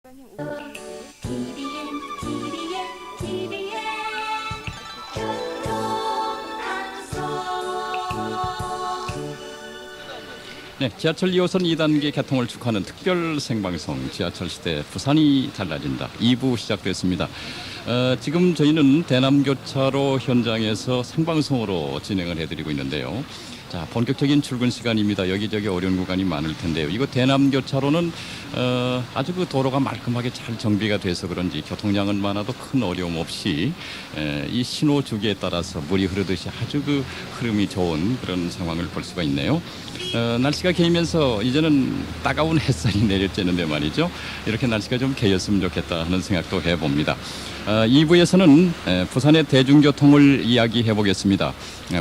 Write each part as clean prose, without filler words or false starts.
네, 지하철 2호선 2단계 개통을 축하하는 특별 생방송 지하철 시대 부산이 달라진다 2부 시작됐습니다. 지금 저희는 대남교차로 현장에서 생방송으로 진행을 해드리고 있는데요. 자, 본격적인 출근 시간입니다. 여기저기 어려운 구간이 많을 텐데요. 이거 대남교차로는 아주 그 도로가 말끔하게 잘 정비가 돼서 그런지 교통량은 많아도 큰 어려움 없이 이 신호 주기에 따라서 물이 흐르듯이 아주 그 흐름이 좋은 그런 상황을 볼 수가 있네요. 날씨가 개이면서 이제는 따가운 햇살이 내려쬐는데 말이죠. 이렇게 날씨가 좀 개였으면 좋겠다 하는 생각도 해봅니다. 2부에서는 부산의 대중교통을 이야기해 보겠습니다.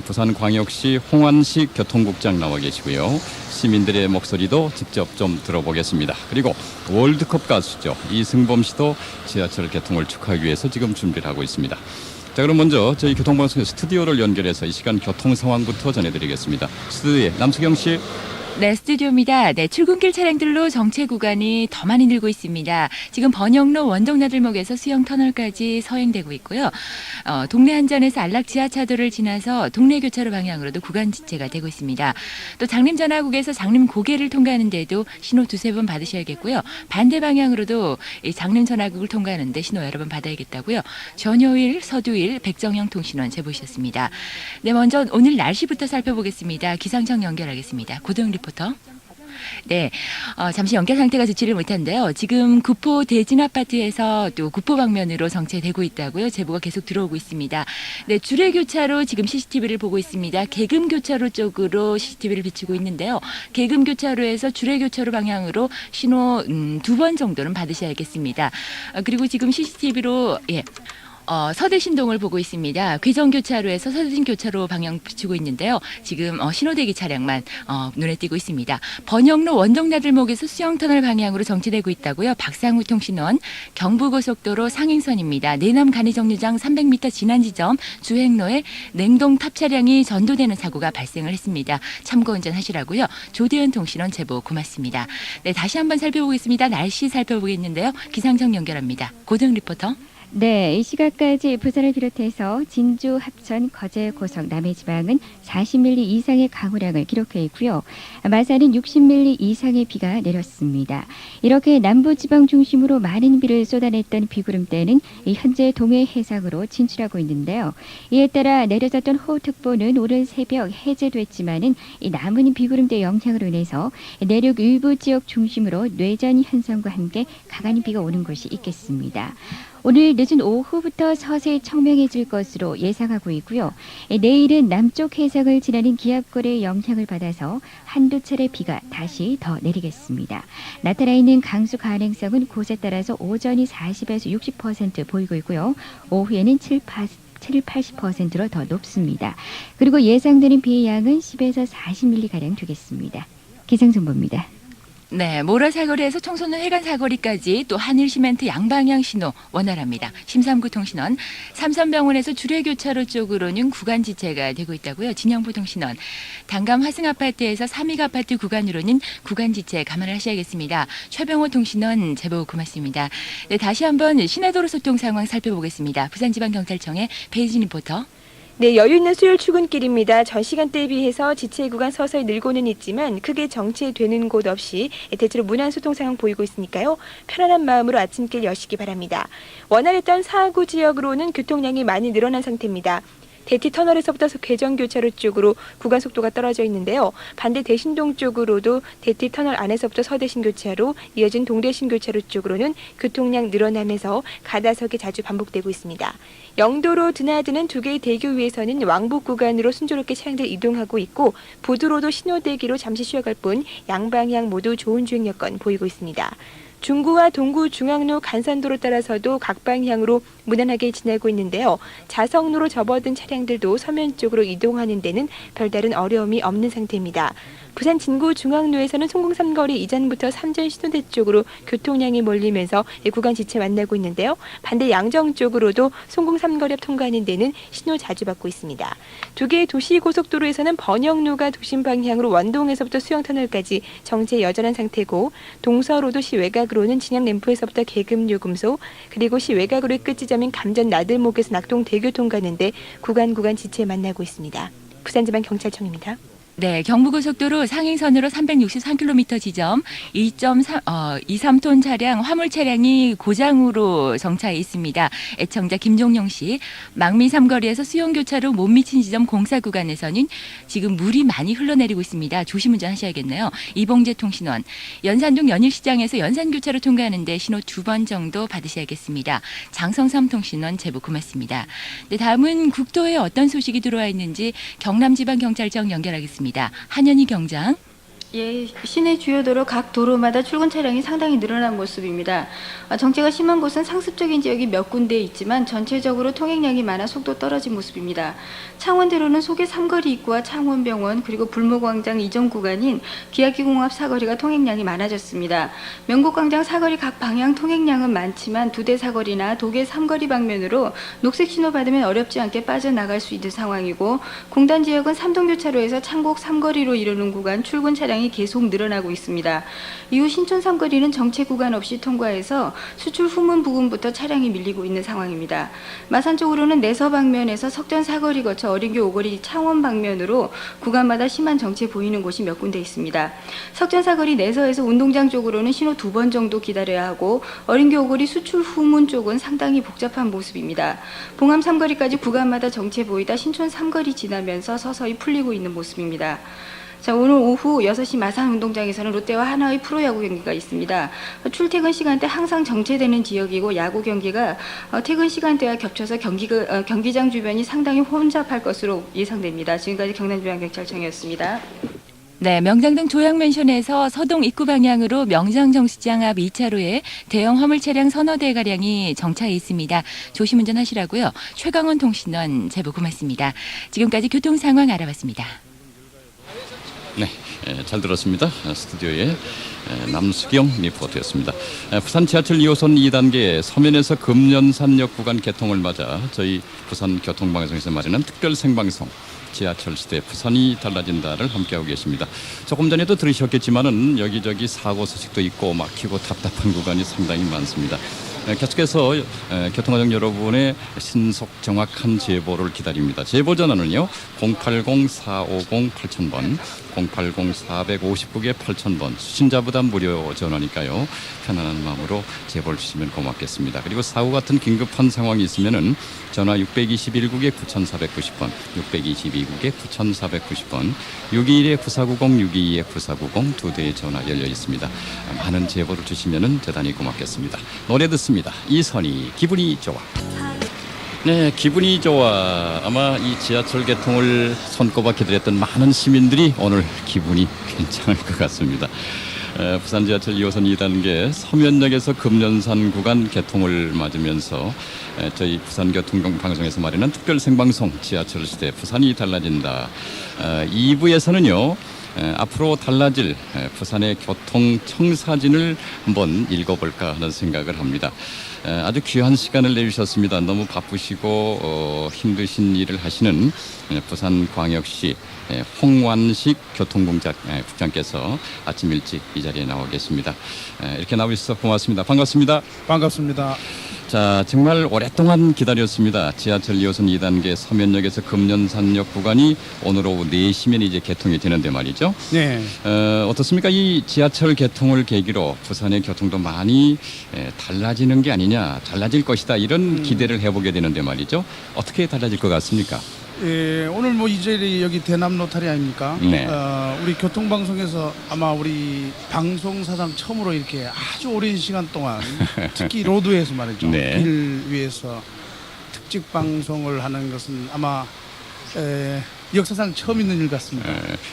부산광역시 홍안식 교통국장 나와 계시고요. 시민들의 목소리도 직접 좀 들어보겠습니다. 그리고 월드컵 가수죠. 이승범 씨도 지하철 개통을 축하하기 위해서 지금 준비를 하고 있습니다. 자, 그럼 먼저 저희 교통방송의 스튜디오를 연결해서 이 시간 교통 상황부터 전해드리겠습니다. 스튜디오에 남수경 씨. 네, 스튜디오입니다. 네, 출근길 차량들로 정체 구간이 더 많이 늘고 있습니다. 지금 번영로 원동나들목에서 수영터널까지 서행되고 있고요. 동래 한전에서 안락 지하차도를 지나서 동래 교차로 방향으로도 구간 지체가 되고 있습니다. 또 장림 전화국에서 장림 고개를 통과하는데도 신호 두세 번 받으셔야겠고요. 반대 방향으로도 이 장림 전화국을 통과하는데 신호 여러 번 받아야겠다고요. 전효일, 서두일, 백정영 통신원 제보셨습니다. 네, 먼저 오늘 날씨부터 살펴보겠습니다. 기상청 연결하겠습니다. 고동 리포터. 네, 잠시 연결 상태가 좋지를 못한데요. 지금 구포 대진 아파트에서 또 구포 방면으로 정체되고 있다고요. 제보가 계속 들어오고 있습니다. 네, 주례교차로 지금 CCTV를 보고 있습니다. 계금교차로 쪽으로 CCTV를 비추고 있는데요. 계금교차로에서 주례교차로 방향으로 신호 2번 정도는 받으셔야겠습니다. 그리고 지금 CCTV로 서대신동을 보고 있습니다. 괴정교차로에서 서대신교차로 방향 비추고 있는데요. 지금 신호대기 차량만 눈에 띄고 있습니다. 번영로 원동나들목에서 수영터널 방향으로 정체되고 있다고요. 박상우 통신원, 경부고속도로 상행선입니다. 내남 간이정류장 300m 지난 지점 주행로에 냉동 탑 차량이 전도되는 사고가 발생을 했습니다. 참고 운전하시라고요. 조대현 통신원 제보 고맙습니다. 네, 다시 한번 살펴보겠습니다. 날씨 살펴보겠는데요. 기상청 연결합니다. 고등 리포터. 네, 이 시각까지 부산을 비롯해서 진주, 합천, 거제, 고성, 남해지방은 40mm 이상의 강우량을 기록해 있고요. 마산은 60mm 이상의 비가 내렸습니다. 이렇게 남부지방 중심으로 많은 비를 쏟아냈던 비구름대는 현재 동해 해상으로 진출하고 있는데요. 이에 따라 내려졌던 호우특보는 오늘 새벽 해제됐지만은 이 남은 비구름대 영향으로 인해서 내륙 일부 지역 중심으로 뇌전 현상과 함께 강한 비가 오는 곳이 있겠습니다. 오늘 늦은 오후부터 서서히 청명해질 것으로 예상하고 있고요. 내일은 남쪽 해상을 지나는 기압골의 영향을 받아서 한두 차례 비가 다시 더 내리겠습니다. 나타나 있는 강수 가능성은 곳에 따라서 오전이 40에서 60% 보이고 있고요. 오후에는 80%로 더 높습니다. 그리고 예상되는 비의 양은 10에서 40mm가량 되겠습니다. 기상정보입니다. 네, 모라사거리에서 청소년 해관 사거리까지 또 한일시멘트 양방향 신호 원활합니다. 심삼구 통신원, 삼선병원에서 주례교차로 쪽으로는 구간 지체가 되고 있다고요. 진영부 통신원, 단감 화승아파트에서 삼익아파트 구간으로는 구간 지체 감안하셔야겠습니다. 최병호 통신원 제보 고맙습니다. 네, 다시 한번 시내도로 소통 상황 살펴보겠습니다. 부산지방경찰청의 배진 리포터. 네, 여유 있는 수요일 출근길입니다. 전 시간대에 비해서 지체 구간 서서히 늘고는 있지만 크게 정체되는 곳 없이 대체로 무난 소통 상황 보이고 있으니까요. 편안한 마음으로 아침길 여시기 바랍니다. 원활했던 사구 지역으로는 교통량이 많이 늘어난 상태입니다. 대티 터널에서부터 괴정교차로 쪽으로 구간 속도가 떨어져 있는데요. 반대 대신동 쪽으로도 대티 터널 안에서부터 서대신교차로 이어진 동대신교차로 쪽으로는 교통량 늘어나면서 가다석이 자주 반복되고 있습니다. 영도로 드나드는 두 개의 대교 위에서는 왕복 구간으로 순조롭게 차량들 이동하고 있고 부두로도 신호대기로 잠시 쉬어갈 뿐 양방향 모두 좋은 주행 여건 보이고 있습니다. 중구와 동구 중앙로 간선도로 따라서도 각 방향으로 무난하게 지나고 있는데요. 자성로로 접어든 차량들도 서면 쪽으로 이동하는 데는 별다른 어려움이 없는 상태입니다. 부산 진구 중앙로에서는 송공삼거리 이전부터 삼전 신호대 쪽으로 교통량이 몰리면서 구간 지체 만나고 있는데요. 반대 양정 쪽으로도 송공삼거리 앞 통과하는 데는 신호 자주 받고 있습니다. 두 개의 도시고속도로에서는 번영로가 도심 방향으로 원동에서부터 수영터널까지 정체 여전한 상태고 동서로도 시외곽 외곽으로는 진양 램프에서부터 계금 요금소, 그리고 시 외곽으로의 끝지점인 감전 나들목에서 낙동 대교통 가는데 구간 지체 만나고 있습니다. 부산지방경찰청입니다. 네, 경부고속도로 상행선으로 363km 지점 23톤 차량, 화물 차량이 고장으로 정차해 있습니다. 애청자 김종용 씨, 망미 삼거리에서 수용교차로 못 미친 지점 공사 구간에서는 지금 물이 많이 흘러내리고 있습니다. 조심 운전하셔야겠네요. 이봉재 통신원, 연산동 연일시장에서 연산교차로 통과하는데 신호 2번 정도 받으셔야겠습니다. 장성삼 통신원 제보 고맙습니다. 네, 다음은 국도에 어떤 소식이 들어와 있는지 경남지방경찰청 연결하겠습니다. 한현희 경장. 예, 시내 주요 도로 각 도로마다 출근 차량이 상당히 늘어난 모습입니다. 정체가 심한 곳은 상습적인 지역이 몇 군데 있지만 전체적으로 통행량이 많아 속도 떨어진 모습입니다. 창원대로는 소계 삼거리 입구와 창원병원 그리고 불모광장 이전 구간인 기아기공업 사거리가 통행량이 많아졌습니다. 명곡광장 사거리 각 방향 통행량은 많지만 두대 사거리나 도계 삼거리 방면으로 녹색 신호 받으면 어렵지 않게 빠져나갈 수 있는 상황이고, 공단 지역은 삼동교차로에서 창곡 삼거리로 이르는 구간 출근 차량이 계속 늘어나고 있습니다. 이후 신촌 삼거리는 정체 구간 없이 통과해서 수출 후문 부근부터 차량이 밀리고 있는 상황입니다. 마산 쪽으로는 내서 방면에서 석전 사거리 거쳐 어린교 오거리 창원 방면으로 구간마다 심한 정체 보이는 곳이 몇 군데 있습니다. 석전 사거리 내서에서 운동장 쪽으로는 신호 2번 정도 기다려야 하고, 어린교 오거리 수출 후문 쪽은 상당히 복잡한 모습입니다. 봉암 삼거리까지 구간마다 정체 보이다 신촌 삼거리 지나면서 서서히 풀리고 있는 모습입니다. 자, 오늘 오후 6시 마산 운동장에서는 롯데와 하나의 프로야구 경기가 있습니다. 출퇴근 시간대 항상 정체되는 지역이고, 야구 경기가 퇴근 시간대와 겹쳐서 경기장 주변이 상당히 혼잡할 것으로 예상됩니다. 지금까지 경남지방경찰청이었습니다. 네, 명장동 조양맨션에서 서동 입구 방향으로 명장정시장 앞 2차로에 대형 화물 차량 서너 대가량이 정차해 있습니다. 조심 운전하시라고요. 최강원 통신원 제보 고맙습니다. 지금까지 교통 상황 알아봤습니다. 네, 잘 들었습니다. 스튜디오에 남수경 리포터였습니다. 부산 지하철 2호선 2단계 서면에서 금연산역 구간 개통을 맞아 저희 부산교통방송에서 마련한 특별 생방송 지하철 시대 부산이 달라진다를 함께하고 계십니다. 조금 전에도 들으셨겠지만은 여기저기 사고 소식도 있고 막히고 답답한 구간이 상당히 많습니다. 계속해서 교통화정 여러분의 신속 정확한 제보를 기다립니다. 제보 전화는요 080-450-8000번 080-459개 8000번 수신자 부담 무료 전화니까요. 편안한 마음으로 제보를 주시면 고맙겠습니다. 그리고 사고 같은 긴급한 상황이 있으면은 전화 621국에 9490번 622국에 9490번 621-9490 622-9490 두 대의 전화 열려 있습니다. 많은 제보를 주시면은 대단히 고맙겠습니다. 노래 듣습니다. 이선희 기분이 좋아. 네, 기분이 좋아. 아마 이 지하철 개통을 손꼽아 기다렸던 많은 시민들이 오늘 기분이 괜찮을 것 같습니다. 부산 지하철 2호선 2단계 서면역에서 금연산 구간 개통을 맞으면서 저희 부산교통방송에서 마련한 특별 생방송 지하철 시대 부산이 달라진다. 2부에서는요. 앞으로 달라질 부산의 교통 청사진을 한번 읽어볼까 하는 생각을 합니다. 아주 귀한 시간을 내주셨습니다. 너무 바쁘시고 힘드신 일을 하시는 부산광역시 홍완식 교통국장께서 아침 일찍 이 자리에 나와 계십니다. 이렇게 나와 주셔서 고맙습니다. 반갑습니다. 반갑습니다. 자, 정말 오랫동안 기다렸습니다. 지하철 2호선 2단계 서면역에서 금연산역 구간이 오늘 오후 4시면 이제 개통이 되는데 말이죠. 네. 어떻습니까? 이 지하철 개통을 계기로 부산의 교통도 많이 달라지는 게 아니냐, 달라질 것이다 이런 기대를 해보게 되는데 말이죠. 어떻게 달라질 것 같습니까? 예, 오늘 뭐 이제 여기 대남 로타리 아닙니까? 네. 우리 교통방송에서 아마 우리 방송사상 처음으로 이렇게 아주 오랜 시간 동안 특히 로드에서 말이죠. 네. 길 위에서 특집 방송을 하는 것은 아마 역사상 처음 있는 일 같습니다.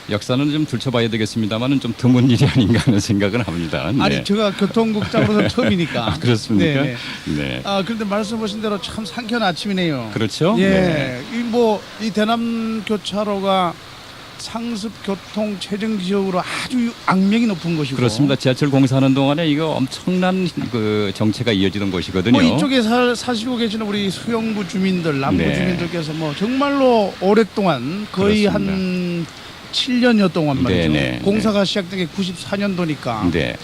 역사는 좀 들춰봐야 되겠습니다만은 좀 드문 일이 아닌가 하는 생각은 합니다. 네. 아니 제가 교통국장으로서 처음이니까. 아, 그렇습니까? 네. 네. 그런데 말씀하신 대로 참 상쾌한 아침이네요. 그렇죠? 예, 네. 이 대남 교차로가 상습 교통 최정 지역으로 아주 악명이 높은 곳이고. 그렇습니다. 지하철 공사하는 동안에 이거 엄청난 그 정체가 이어지던 곳이거든요. 뭐 이쪽에 사시고 계시는 우리 수영구 주민들, 남부 네. 주민들께서 뭐 정말로 오랫동안 거의 그렇습니다. 한 7년여 동안 말이죠. 네네. 공사가 시작된 게 94년도니까. 네.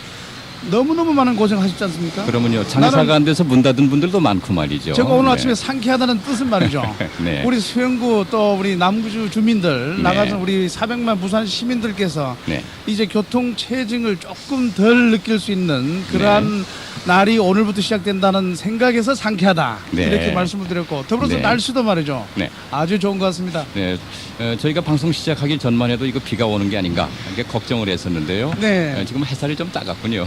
너무너무 많은 고생하셨지 않습니까? 그러면요 장사가 나는- 안 돼서 문 닫은 분들도 많고 말이죠. 제가 오늘 네. 아침에 상쾌하다는 뜻은 말이죠. 네. 우리 수영구 또 우리 남구주 주민들 네. 나가서 우리 400만 부산 시민들께서 네. 이제 교통 체증을 조금 덜 느낄 수 있는 그러한 날이 오늘부터 시작된다는 생각에서 상쾌하다 네. 이렇게 말씀을 드렸고 더불어서 네. 날씨도 말이죠. 네. 아주 좋은 것 같습니다. 네, 저희가 방송 시작하기 전만 해도 이거 비가 오는 게 아닌가 이렇게 걱정을 했었는데요. 네. 지금 햇살이 좀 따갑군요.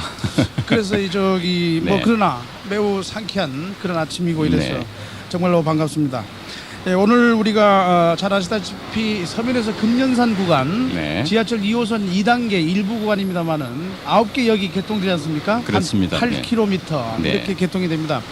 그래서 이 저기 뭐 네. 그러나 매우 상쾌한 그런 아침이고 이래서 네. 정말로 반갑습니다. 네, 오늘 우리가 잘 아시다시피 서면에서 금년산 구간 네. 지하철 2호선 2단계 일부 구간입니다만은 9개 역이 개통되지 않습니까? 그렇습니다. 한 네. 8km 네. 이렇게 개통이 됩니다.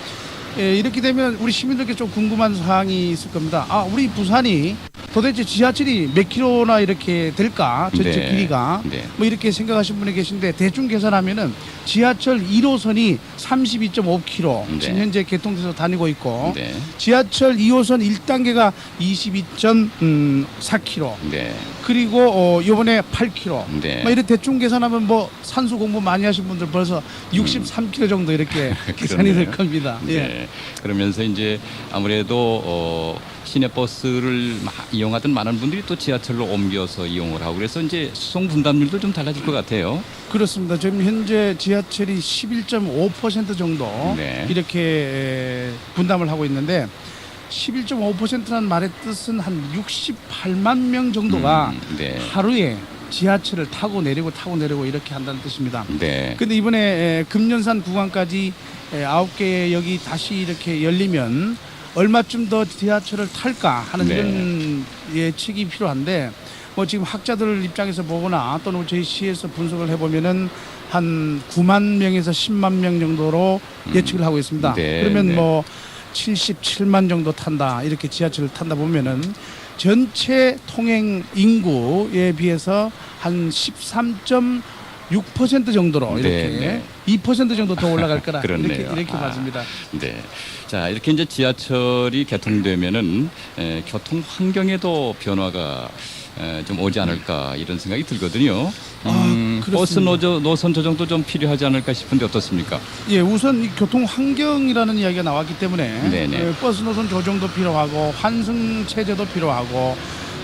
이렇게 되면 우리 시민들께 좀 궁금한 사항이 있을 겁니다. 우리 부산이 도대체 지하철이 몇 킬로나 이렇게 될까? 전체 네. 길이가. 네. 뭐 이렇게 생각하시는 분이 계신데 대충 계산하면은 지하철 1호선이 32.5km 네. 지금 현재 개통돼서 다니고 있고 네. 지하철 2호선 1단계가 22.4km 네. 그리고 이번에 8km 네. 뭐 이렇게 대충 계산하면 뭐 산수 공부 많이 하신 분들 벌써 63km 정도 이렇게 계산이 될 그렇네요. 겁니다. 예. 네. 그러면서 이제 아무래도 시내버스를 이용하던 많은 분들이 또 지하철로 옮겨서 이용을 하고 그래서 이제 수송 분담률도 좀 달라질 것 같아요. 그렇습니다. 지금 현재 지하철이 11.5% 정도 네. 이렇게 분담을 하고 있는데 11.5%라는 말의 뜻은 한 68만 명 정도가 네. 하루에 지하철을 타고 내리고 이렇게 한다는 뜻입니다. 네. 근데 이번에 금년산 구간까지 9개 역이 다시 이렇게 열리면 얼마쯤 더 지하철을 탈까 하는 네. 이런 예측이 필요한데 뭐 지금 학자들 입장에서 보거나 또는 저희 시에서 분석을 해보면은 한 9만 명에서 10만 명 정도로 예측을 하고 있습니다. 네, 그러면 네. 뭐 77만 정도 탄다 이렇게 지하철을 탄다 보면은 전체 통행 인구에 비해서 한 13.6% 정도로 이렇게 네, 2% 정도 더 올라갈 거라 그렇네요. 이렇게 아. 맞습니다. 네. 자, 이렇게 이제 지하철이 개통되면은 교통 환경에도 변화가 좀 오지 않을까 이런 생각이 들거든요. 버스 그렇습니다. 노선 조정도 좀 필요하지 않을까 싶은데 어떻습니까? 예, 우선 이 교통 환경이라는 이야기가 나왔기 때문에 네네. 버스 노선 조정도 필요하고 환승 체제도 필요하고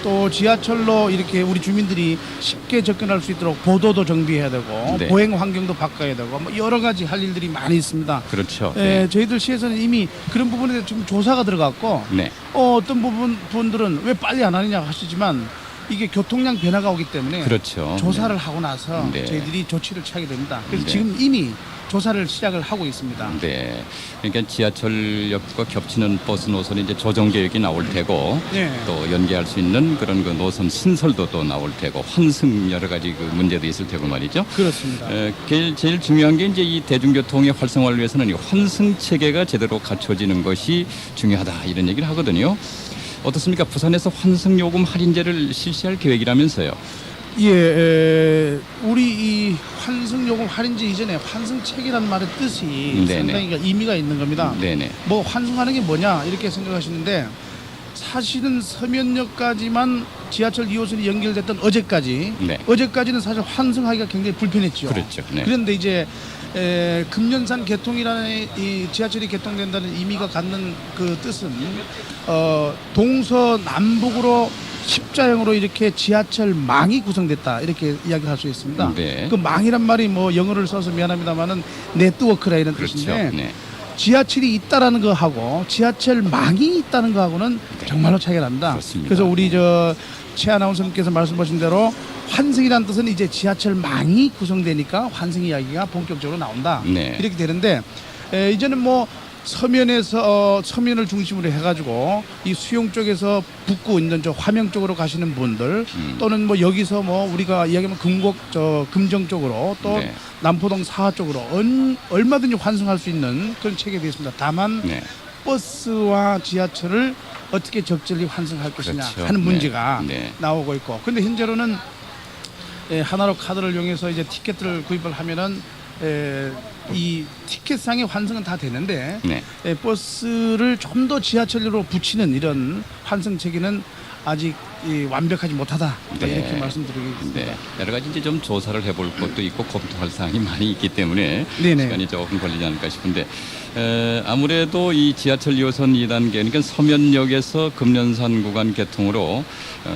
또 지하철로 이렇게 우리 주민들이 쉽게 접근할 수 있도록 보도도 정비해야 되고 네. 보행 환경도 바꿔야 되고 뭐 여러 가지 할 일들이 많이 있습니다. 그렇죠. 예, 저희들 시에서는 이미 그런 부분에 대해서 좀 조사가 들어갔고 네. 어떤 분들은 왜 빨리 안 하느냐 하시지만 이게 교통량 변화가 오기 때문에 그렇죠. 조사를 하고 나서 네. 저희들이 조치를 취하게 됩니다. 그래서 네. 지금 이미 조사를 시작을 하고 있습니다. 네. 그러니까 지하철역과 겹치는 버스 노선이 이제 조정 계획이 나올 테고 네. 또 연계할 수 있는 그런 그 노선 신설도 또 나올 테고 환승 여러 가지 그 문제도 있을 테고 말이죠. 그렇습니다. 제일 중요한 게 이제 이 대중교통의 활성화를 위해서는 이 환승 체계가 제대로 갖춰지는 것이 중요하다 이런 얘기를 하거든요. 어떻습니까? 부산에서 환승 요금 할인제를 실시할 계획이라면서요. 예, 우리 이 환승요금 할인제 이전에 환승책이라는 말의 뜻이 네네. 상당히 의미가 있는 겁니다. 네네. 뭐 환승하는 게 뭐냐 이렇게 생각하시는데 사실은 서면역까지만 지하철 2호선이 연결됐던 어제까지 네. 어제까지는 사실 환승하기가 굉장히 불편했죠. 그렇죠. 네. 그런데 이제 금년산 개통이라는 이 지하철이 개통된다는 의미가 갖는 그 뜻은 동서남북으로 십자형으로 이렇게 지하철 망이 구성됐다 이렇게 이야기할 수 있습니다. 네. 그 망이란 말이 뭐 영어를 써서 미안합니다만은 네트워크라 이런 그렇죠. 뜻인데 네. 지하철이 있다라는 거하고 지하철 망이 있다는 거하고는 정말로 차이가 납니다. 그렇습니다. 그래서 우리 최 아나운서님께서 말씀하신 대로 환승이라는 뜻은 이제 지하철 망이 구성되니까 환승 이야기가 본격적으로 나온다. 네. 이렇게 되는데 이제는 뭐 서면에서 서면을 중심으로 해가지고 이 수용 쪽에서 붙고 있는 저 화명 쪽으로 가시는 분들 또는 뭐 여기서 뭐 우리가 이야기하면 금정 쪽으로 또 네. 남포동 사하 쪽으로 얼마든지 환승할 수 있는 그런 체계가 되어 있습니다. 다만 네. 버스와 지하철을 어떻게 적절히 환승할 것이냐 그렇죠. 하는 문제가 네. 네. 나오고 있고 근데 현재로는 하나로 카드를 이용해서 이제 티켓을 구입을 하면은 이 티켓상의 환승은 다 되는데 네. 버스를 좀 더 지하철로 붙이는 이런 환승 체계는 아직 완벽하지 못하다 네. 이렇게 말씀드리겠습니다. 네. 여러 가지 이제 좀 조사를 해볼 것도 있고 검토할 사항이 많이 있기 때문에 네네. 시간이 조금 걸리지 않을까 싶은데 아무래도 이 지하철 2호선 2단계 그러니까 서면역에서 금년산 구간 개통으로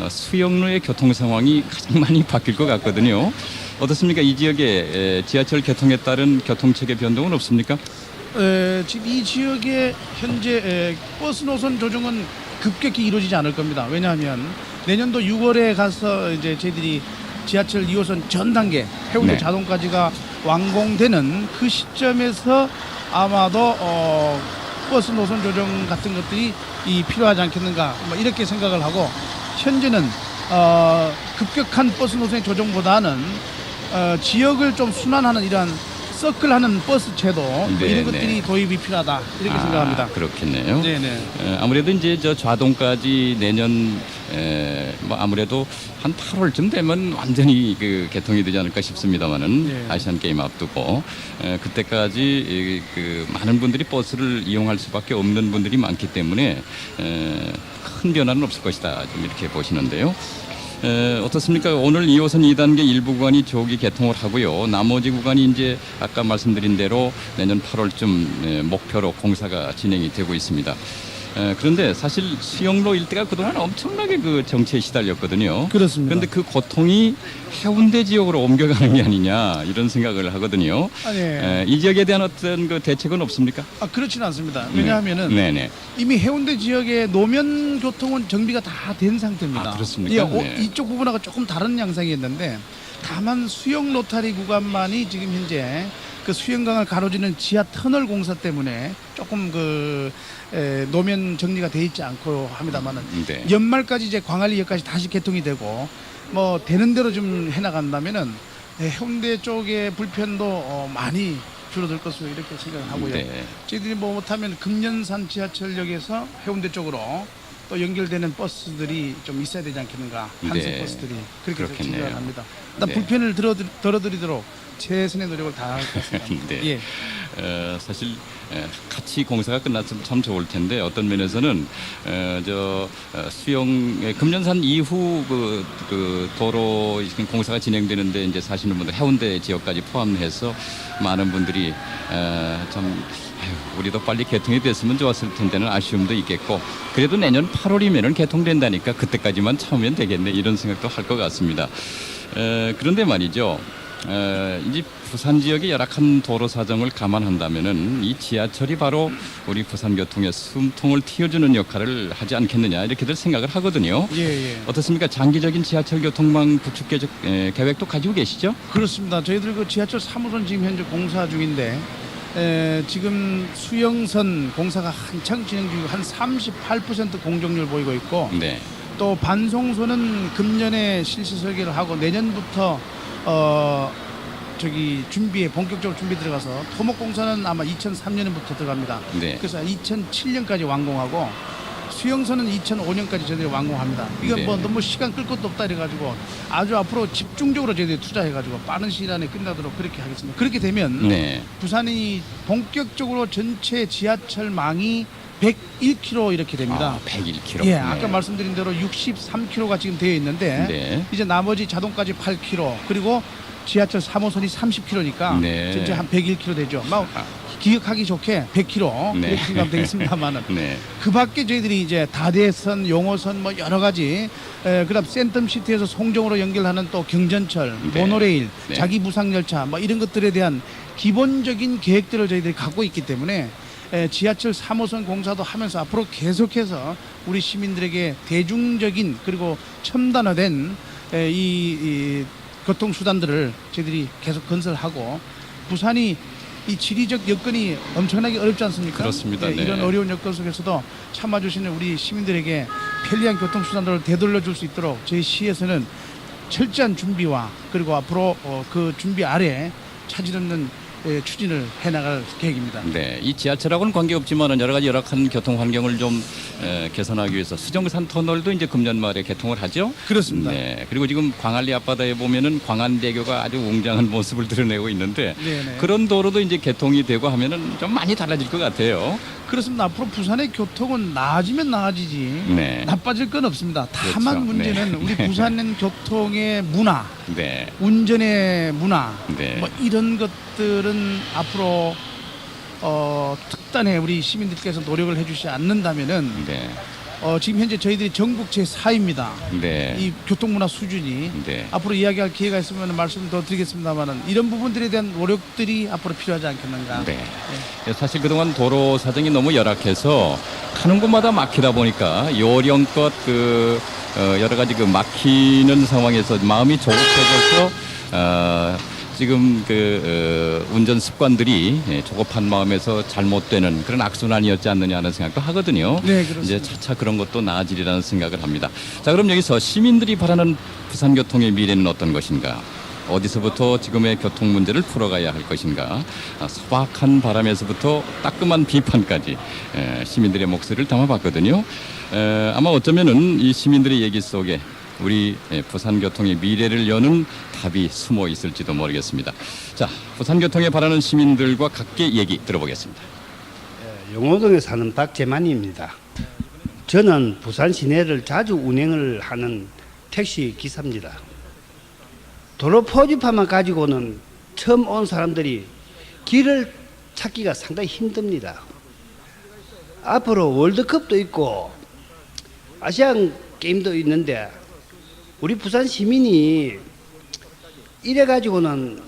수영로의 교통 상황이 가장 많이 바뀔 것 같거든요. 어떻습니까? 이 지역에 지하철 개통에 따른 교통체계 변동은 없습니까? 지금 이 지역에 현재 버스 노선 조정은 급격히 이루어지지 않을 겁니다. 왜냐하면 내년도 6월에 가서 이제 저희들이 지하철 2호선 전 단계 해운대 네. 자동까지가 완공되는 그 시점에서 아마도 버스 노선 조정 같은 것들이 필요하지 않겠는가 뭐 이렇게 생각을 하고 현재는 급격한 버스 노선의 조정보다는 지역을 좀 순환하는 이러한 서클하는 버스 제도 네, 이런 네. 것들이 도입이 필요하다 이렇게 생각합니다. 그렇겠네요. 네네. 아무래도 이제 저 좌동까지 내년 뭐 아무래도 한 8월쯤 되면 완전히 그 개통이 되지 않을까 싶습니다만은 네. 아시안 게임 앞두고 그때까지 그 많은 분들이 버스를 이용할 수밖에 없는 분들이 많기 때문에 큰 변화는 없을 것이다 좀 이렇게 보시는데요. 어떻습니까? 오늘 2호선 2단계 일부 구간이 조기 개통을 하고요. 나머지 구간이 이제 아까 말씀드린 대로 내년 8월쯤 목표로 공사가 진행이 되고 있습니다. 그런데 사실 수영로 일대가 그동안 엄청나게 그 정체에 시달렸거든요. 그렇습니다. 그런데 그 고통이 해운대 지역으로 옮겨가는 게 아니냐 이런 생각을 하거든요. 아니, 이 지역에 대한 어떤 그 대책은 없습니까? 그렇지는 않습니다. 왜냐하면은 네네. 이미 해운대 지역의 노면 교통은 정비가 다 된 상태입니다. 아, 그렇습니까? 네. 이쪽 부분하고 조금 다른 양상이었는데 다만 수영 로타리 구간만이 지금 현재 그 수영강을 가로지는 지하 터널 공사 때문에 조금 노면 정리가 돼 있지 않고 합니다만은 네. 연말까지 이제 광안리역까지 다시 개통이 되고 뭐 되는 대로 좀 해나간다면은 해운대 쪽의 불편도 많이 줄어들 것으로 이렇게 생각을 하고요. 네. 저희들이 뭐 못하면 금년산 지하철역에서 해운대 쪽으로 또 연결되는 버스들이 좀 있어야 되지 않겠는가. 환승 네. 버스들이 그렇게 그렇겠네요. 생각을 합니다. 일단 네. 불편을 덜어드리도록 최선의 노력을 다할 것 같습니다. 네. 예. 사실 같이 공사가 끝났으면 참 좋을 텐데 어떤 면에서는 수영 금년산 이후 그 도로 공사가 진행되는데 이제 사시는 분들 해운대 지역까지 포함해서 많은 분들이 참 우리도 빨리 개통이 됐으면 좋았을 텐데는 아쉬움도 있겠고 그래도 내년 8월이면은 개통된다니까 그때까지만 참으면 되겠네 이런 생각도 할 것 같습니다. 그런데 말이죠. 이제 부산 지역의 열악한 도로 사정을 감안한다면은 이 지하철이 바로 우리 부산 교통의 숨통을 틔워주는 역할을 하지 않겠느냐 이렇게들 생각을 하거든요. 예. 어떻습니까? 장기적인 지하철 교통망 구축 계획도 가지고 계시죠? 그렇습니다. 저희들 그 지하철 3호선 지금 현재 공사 중인데 지금 수영선 공사가 한창 진행 중이고 한 38% 공정률 보이고 있고 네. 또 반송소는 금년에 실시 설계를 하고 내년부터 본격적으로 준비 들어가서 토목공사는 아마 2003년부터 들어갑니다. 네. 그래서 2007년까지 완공하고 수영선은 2005년까지 저희들이 완공합니다. 이건 네. 뭐 너무 시간 끌 것도 없다 이래가지고 아주 앞으로 집중적으로 저희들이 투자해가지고 빠른 시일 안에 끝나도록 그렇게 하겠습니다. 그렇게 되면 네. 부산이 본격적으로 전체 지하철망이 101km 이렇게 됩니다. 101km. 예, 아까 말씀드린 대로 63km가 지금 되어 있는데 네. 이제 나머지 자동까지 8km 그리고 지하철 3호선이 30km니까 네. 전체 한 101km 되죠. 막 기억하기 좋게 100km 네. 이렇게 생각하면 되겠습니다만은 네. 그 밖에 저희들이 이제 다대선, 용호선 뭐 여러 가지 그다음 센텀시티에서 송정으로 연결하는 또 경전철, 네. 모노레일, 네. 자기 부상열차 뭐 이런 것들에 대한 기본적인 계획들을 저희들이 갖고 있기 때문에 지하철 3호선 공사도 하면서 앞으로 계속해서 우리 시민들에게 대중적인 그리고 첨단화된 이 교통수단들을 저희들이 계속 건설하고 부산이 이 지리적 여건이 엄청나게 어렵지 않습니까? 그렇습니다. 네. 이런 어려운 여건 속에서도 참아주시는 우리 시민들에게 편리한 교통수단들을 되돌려줄 수 있도록 저희 시에서는 철저한 준비와 그리고 앞으로 그 준비 아래 차질 없는 추진을 해나갈 계획입니다. 네, 이 지하철하고는 관계없지만 여러 가지 열악한 교통 환경을 좀 개선하기 위해서 수정산 터널도 이제 금년 말에 개통을 하죠. 그렇습니다. 네, 그리고 지금 광안리 앞바다에 보면은 광안대교가 아주 웅장한 모습을 드러내고 있는데 네네. 그런 도로도 이제 개통이 되고 하면은 좀 많이 달라질 것 같아요. 그렇습니다. 앞으로 부산의 교통은 나아지면 나아지지 네. 나빠질 건 없습니다. 다만 그렇죠. 문제는 네. 우리 부산 교통의 문화, 네. 운전의 문화, 네. 뭐 이런 것들은 앞으로 특단의 우리 시민들께서 노력을 해주지 않는다면은 네. 지금 현재 저희들이 전국 제4입니다. 네. 이 교통문화 수준이 네. 앞으로 이야기할 기회가 있으면 말씀 더 드리겠습니다만은 이런 부분들에 대한 노력들이 앞으로 필요하지 않겠는가. 네. 사실 그동안 도로 사정이 너무 열악해서 가는 곳마다 막히다 보니까 요령껏 여러 가지 막히는 상황에서 마음이 조급해져서 지금 운전 습관들이 조급한 마음에서 잘못되는 그런 악순환이었지 않느냐 하는 생각도 하거든요. 네, 그렇습니다. 이제 차차 그런 것도 나아지리라는 생각을 합니다. 자, 그럼 여기서 시민들이 바라는 부산 교통의 미래는 어떤 것인가? 어디서부터 지금의 교통 문제를 풀어가야 할 것인가? 소박한 바람에서부터 따끔한 비판까지 시민들의 목소리를 담아봤거든요. 아마 어쩌면은 이 시민들의 얘기 속에 우리 부산 교통의 미래를 여는 답이 숨어 있을지도 모르겠습니다. 자, 부산 교통에 바라는 시민들과 각계 얘기 들어보겠습니다. 용호동에 사는 박재만입니다. 저는 부산 시내를 자주 운행을 하는 택시 기사입니다. 도로 표지판만 가지고는 처음 온 사람들이 길을 찾기가 상당히 힘듭니다. 앞으로 월드컵도 있고 아시안 게임도 있는데 우리 부산 시민이 이래 가지고는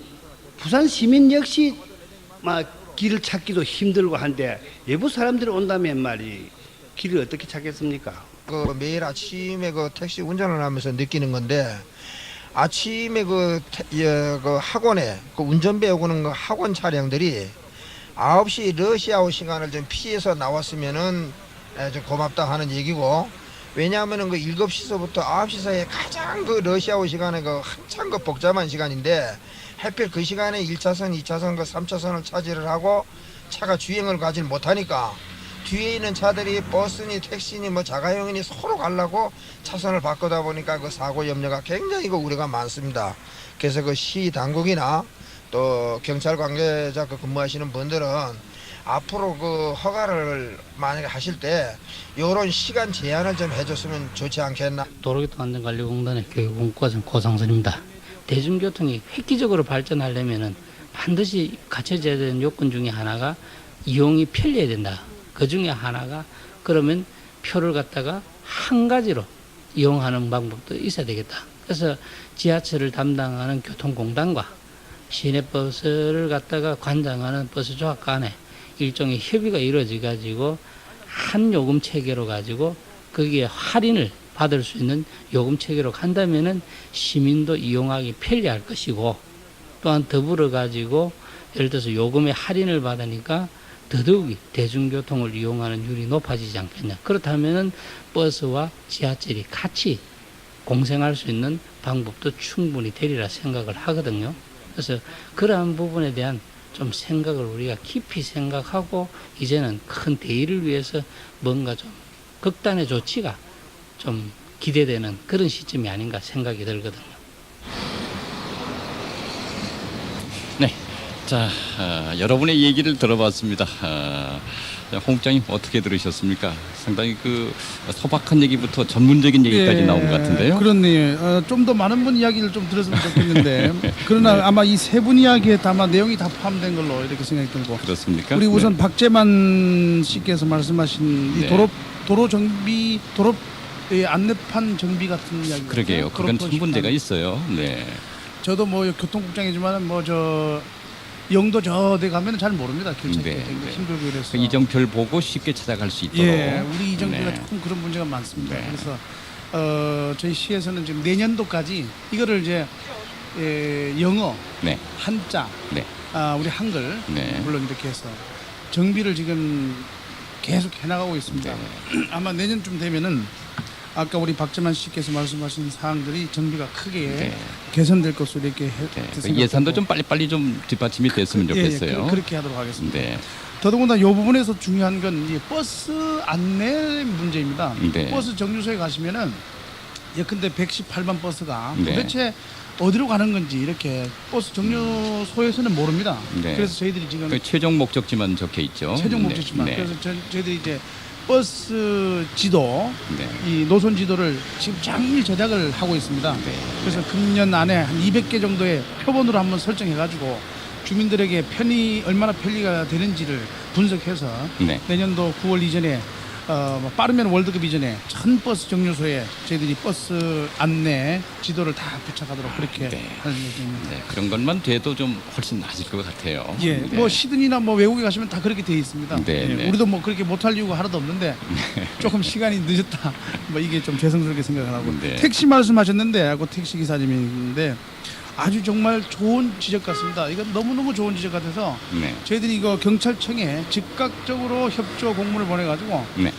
부산 시민 역시 막 길을 찾기도 힘들고 한데 외부 사람들이 온다면 말이 길을 어떻게 찾겠습니까? 매일 아침에 택시 운전을 하면서 느끼는 건데 아침에 그 학원에 운전 배우는 학원 차량들이 9시 러시아워 시간을 좀 피해서 나왔으면은 좀 고맙다 하는 얘기고, 왜냐하면은 7시서부터 9시 사이에 가장 러시아워 시간에 한참 복잡한 시간인데 하필 그 시간에 1차선, 2차선, 3차선을 차지를 하고 차가 주행을 가지 못하니까 뒤에 있는 차들이 버스니 택시니 자가용이니 서로 가려고 차선을 바꾸다 보니까 사고 염려가 굉장히 우려가 많습니다. 그래서 시 당국이나 또 경찰 관계자 근무하시는 분들은 앞으로 허가를 만약에 하실 때 이런 시간 제한을 좀 해줬으면 좋지 않겠나. 도로교통안전관리공단의 교육공과 고상선입니다. 대중교통이 획기적으로 발전하려면은 반드시 갖춰져야 되는 요건 중에 하나가 이용이 편리해야 된다. 그 중에 하나가 그러면 표를 갖다가 한 가지로 이용하는 방법도 있어야 되겠다. 그래서 지하철을 담당하는 교통공단과 시내버스를 갖다가 관장하는 버스조합 간에 일종의 협의가 이루어져 가지고 한 요금 체계로 가지고 거기에 할인을 받을 수 있는 요금 체계로 간다면은 시민도 이용하기 편리할 것이고, 또한 더불어 가지고 예를 들어서 요금에 할인을 받으니까 더더욱이 대중교통을 이용하는 율이 높아지지 않겠냐. 그렇다면은 버스와 지하철이 같이 공생할 수 있는 방법도 충분히 되리라 생각을 하거든요. 그래서 그러한 부분에 대한 좀 생각을 우리가 깊이 생각하고 이제는 큰 대의를 위해서 뭔가 좀 극단의 조치가 좀 기대되는 그런 시점이 아닌가 생각이 들거든요. 네. 자, 여러분의 얘기를 들어봤습니다. 홍 국장님 어떻게 들으셨습니까? 상당히 소박한 얘기부터 전문적인 얘기까지 나온 것 같은데요. 그렇네요. 좀 더 많은 분 이야기를 좀 들었으면 좋겠는데 그러나 네. 아마 이 세 분 이야기에 아마 내용이 다 포함된 걸로 이렇게 생각이 들고. 그렇습니까? 우리 우선 네. 박재만 씨께서 말씀하신 네. 이 도로 정비, 안내판 정비 같은 이야기. 그러게요. 그건 참 문제가 있어요. 네. 저도 교통국장이지만 영도 저대 가면 잘 모릅니다. 길 찾기 네, 굉장히 네. 힘들고 그래서. 그 이정표를 보고 쉽게 찾아갈 수 있도록. 예, 우리 이정표가 네. 조금 그런 문제가 많습니다. 네. 그래서 저희 시에서는 지금 내년도까지 이거를 이제 영어, 네. 한자, 네. 우리 한글 네. 물론 이렇게 해서 정비를 지금 계속 해나가고 있습니다. 네. 아마 내년쯤 되면은 아까 우리 박재만 씨께서 말씀하신 사항들이 정비가 크게 네. 개선될 것으로 이렇게 네. 생각되고. 예산도 좀 빨리빨리 좀 뒷받침이 됐으면 좋겠어요. 그렇게 하도록 하겠습니다. 네. 더더군다나 이 부분에서 중요한 건 이 버스 안내 문제입니다. 네. 버스 정류소에 가시면은 예컨대 118번 버스가 네. 도대체 어디로 가는 건지 이렇게 버스 정류소에서는 모릅니다. 네. 그래서 저희들이 지금 그 최종 목적지만 적혀 있죠. 최종 네. 목적지만 네. 그래서 저희들이 이제 버스 지도 네. 이 노선 지도를 지금 장일 제작을 하고 있습니다. 네. 그래서 금년 안에 한 200개 정도의 표본으로 한번 설정해가지고 주민들에게 얼마나 편리가 되는지를 분석해서 네. 내년도 9월 이전에 뭐 빠르면 월드컵 이전에 전 버스 정류소에 저희들이 버스 안내 지도를 다 부착하도록 그렇게 네. 하는 예정입니다. 네, 그런 것만 돼도 좀 훨씬 나아질 것 같아요. 예, 네. 뭐 시드니나 뭐 외국에 가시면 다 그렇게 돼 있습니다. 네, 예, 네. 우리도 뭐 그렇게 못할 이유가 하나도 없는데 조금 시간이 늦었다. 뭐 이게 좀 죄송스럽게 생각을 하고 네. 택시 말씀하셨는데 하고 택시 기사님인데 아주 정말 좋은 지적 같습니다. 이건 너무너무 좋은 지적 같아서 네. 저희들이 이거 경찰청에 즉각적으로 협조 공문을 보내가지고 네.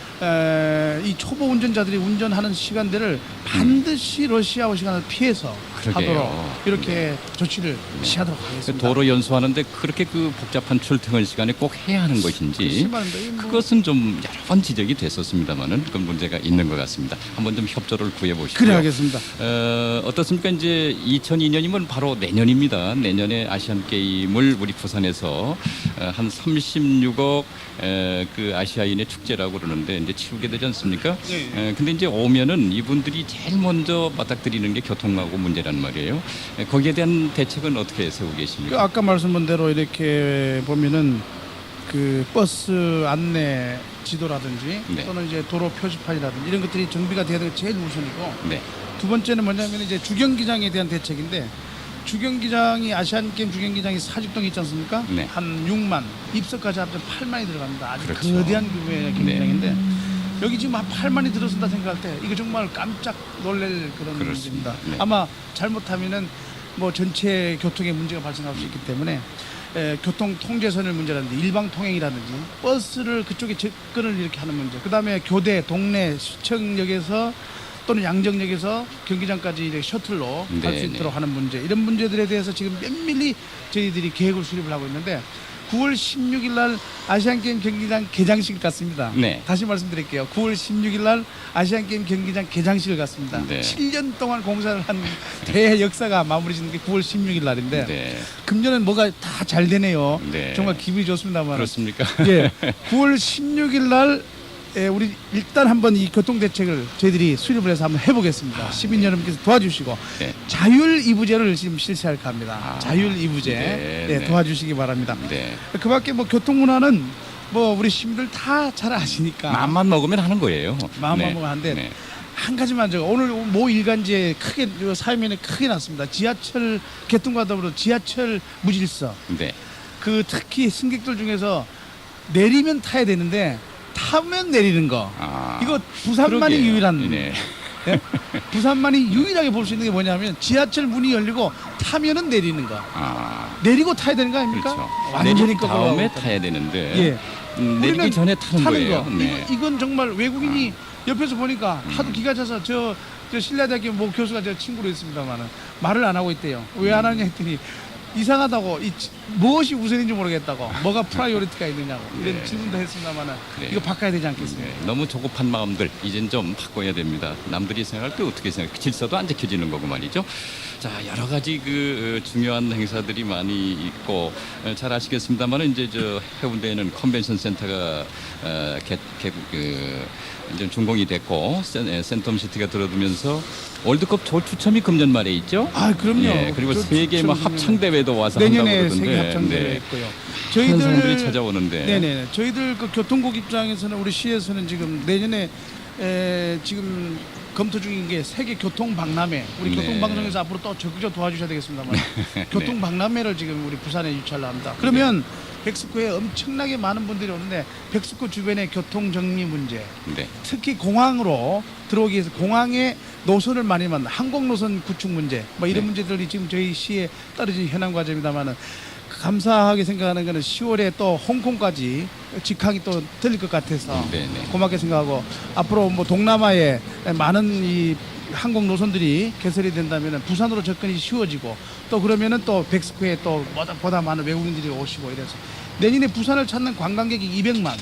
이 초보 운전자들이 운전하는 시간대를 반드시 러시아워 시간을 피해서 그러게요. 하도록 이렇게 조치를 시하도록 하겠습니다. 도로 연수하는데 그렇게 그 복잡한 출퇴근 시간에 꼭 해야 하는 것인지 심한데 뭐 그것은 좀 여러 번 지적이 됐었습니다만은 그건 문제가 있는 것 같습니다. 한번 좀 협조를 구해 보시고요. 그래 하겠습니다. 어떻습니까? 이제 2002년이면 바로 내년입니다. 내년에 아시안 게임을 우리 부산에서 한 36억 그 아시아인의 축제라고 그러는데 이제 치르게 되지 않습니까? 네. 근데 이제 오면은 이분들이 제일 먼저 맞닥뜨리는 게 교통사고 문제란 말이에요. 거기에 대한 대책은 어떻게 세우고 그 계십니까? 아까 말씀한 대로 이렇게 보면은 그 버스 안내 지도라든지 네. 또는 이제 도로 표지판이라든지 이런 것들이 정비가 돼야 되는 게 제일 우선이고 네. 두 번째는 뭐냐면 이제 주경기장에 대한 대책인데 주경기장이 아시안 게임 주경기장이 사직동에 있지 않습니까? 네. 한 6만 입석까지 합쳐 8만이 들어갑니다. 아주 그렇죠. 거대한 규모의 경기장인데 여기 지금 한 8만이 들어선다 생각할 때 이거 정말 깜짝 놀랄 그런 그렇습니다. 문제입니다. 네. 아마 잘못하면은 뭐 전체 교통에 문제가 발생할 수 있기 때문에 교통 통제선을 문제라든지 일방 통행이라든지 버스를 그쪽에 접근을 이렇게 하는 문제. 그다음에 교대, 동네, 시청역에서 또는 양정역에서 경기장까지 이렇게 셔틀로 갈 수 네, 있도록 하는 문제. 이런 문제들에 대해서 지금 면밀히 저희들이 계획을 수립을 하고 있는데 9월 16일 날 아시안게임 경기장 개장식을 갖습니다. 네. 다시 말씀드릴게요. 9월 16일 날 아시안게임 경기장 개장식을 갖습니다. 네. 7년 동안 공사를 한 대역사가 마무리 짓는 게 9월 16일 날인데 네. 금년은 뭐가 다 잘 되네요. 네. 정말 기분이 좋습니다만. 그렇습니까? 예. 9월 16일 날 우리 일단 한번 이 교통대책을 저희들이 수립을 해서 한번 해보겠습니다. 시민 여러분께서 도와주시고 네. 자율 이부제를 지금 실시할까 합니다. 아, 자율 이부제 네, 네, 네. 도와주시기 바랍니다. 네. 그밖에 뭐 교통문화는 뭐 우리 시민들 다 잘 아시니까 마음만 먹으면 하는 거예요. 마음만 네. 먹으면 안 돼. 네. 한 가지만 제가 오늘 모 일간지에 크게 사회면에 크게 났습니다. 지하철 개통과 더불어 지하철 무질서. 네. 그 특히 승객들 중에서 내리면 타야 되는데 타면 내리는 거. 아, 이거 부산만이 그러게요. 유일한. 네. 예? 부산만이 유일하게 볼 수 있는 게 뭐냐면 지하철 문이 열리고 타면은 내리는 거. 아, 내리고 타야 되는 거 아닙니까? 그렇죠. 완전히 내린 다음에 거꾸로 타야 되는데 예. 내리기 우리는 전에 타는 거예요. 거. 네. 이건 정말 외국인이 옆에서 보니까 하도 기가 차서 저 신라대학교 모 교수가 저 친구로 있습니다만은 말을 안 하고 있대요. 왜 안 하느냐 했더니 이상하다고 무엇이 우선인지 모르겠다고 뭐가 프라이오리티가 있느냐고 이런 네. 질문도 했습니다만은 그래요. 이거 바꿔야 되지 않겠습니까? 네, 너무 조급한 마음들 이젠 좀 바꿔야 됩니다. 남들이 생각할 때 어떻게 생각해? 질서도 안 지켜지는 거고 말이죠. 자, 여러 가지 그 중요한 행사들이 많이 있고 잘 아시겠습니다만은 이제 저 해운대에는 컨벤션 센터가 이제 준공이 됐고 센텀시티가 들어두면서 월드컵 조 추첨이 금년 말에 있죠. 아, 그럼요. 예, 그리고 저 세계 뭐 추첨 합창 대회도 와서 한다고 내년에 그러던데. 세계 합창대회 네. 있고요. 많은 사람들이 찾아오는데. 네네. 저희들 그 교통국 입장에서는 우리 시에서는 지금 내년에 지금 검토 중인 게 세계 교통 박람회. 우리 네. 교통 방송에서 앞으로 또 적극적으로 도와주셔야 되겠습니다만 네. 교통 박람회를 지금 우리 부산에 유치하려 합니다. 그러면 백스코에 엄청나게 많은 분들이 오는데 백스코 주변의 교통 정리 문제, 네. 특히 공항으로 들어오기 위해서 공항에 노선을 많이 만나 항공 노선 구축 문제 뭐 이런 네. 문제들이 지금 저희 시에 떨어진 현안 과제입니다만은 감사하게 생각하는 거는 10월에 또 홍콩까지 직항이 또 들릴 것 같아서 네, 네. 고맙게 생각하고 앞으로 뭐 동남아에 많은 이 항공 노선들이 개설이 된다면 부산으로 접근이 쉬워지고 또 그러면은 또 백스코에 또 보다 많은 외국인들이 오시고 이래서 내년에 부산을 찾는 관광객이 200만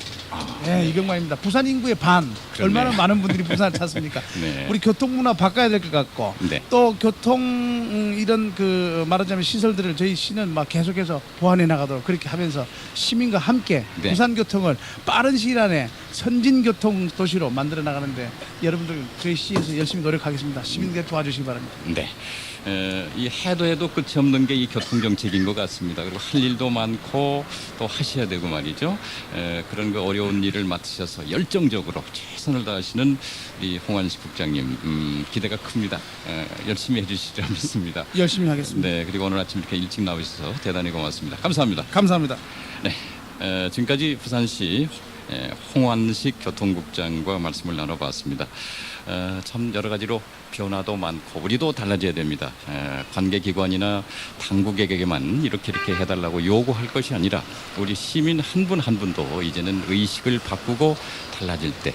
예, 이병만입니다. 부산 인구의 반. 그렇네. 얼마나 많은 분들이 부산을 찾습니까? 네. 우리 교통문화 바꿔야 될 것 같고 네. 또 교통 이런 그 말하자면 시설들을 저희 시는 막 계속해서 보완해 나가도록 그렇게 하면서 시민과 함께 네. 부산 교통을 빠른 시일 안에 선진 교통 도시로 만들어 나가는데 여러분들 저희 시에서 열심히 노력하겠습니다. 시민들 도와주시기 바랍니다. 네. 이 해도 끝이 없는 게 이 교통 정책인 것 같습니다. 그리고 할 일도 많고 또 하셔야 되고 말이죠. 그런 그 어려운 일을 맡으셔서 열정적으로 최선을 다하시는 이 홍한식 국장님 기대가 큽니다. 열심히 해주시리라 믿습니다. 열심히 하겠습니다. 네. 그리고 오늘 아침 이렇게 일찍 나오셔서 대단히 고맙습니다. 감사합니다. 감사합니다. 네. 지금까지 부산시 홍한식 교통국장과 말씀을 나눠봤습니다. 참 여러 가지로 변화도 많고 우리도 달라져야 됩니다. 관계기관이나 당국에게만 이렇게 해달라고 요구할 것이 아니라 우리 시민 한 분 한 분도 이제는 의식을 바꾸고 달라질 때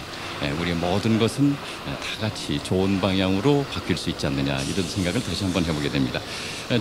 우리 모든 것은 다 같이 좋은 방향으로 바뀔 수 있지 않느냐 이런 생각을 다시 한번 해보게 됩니다.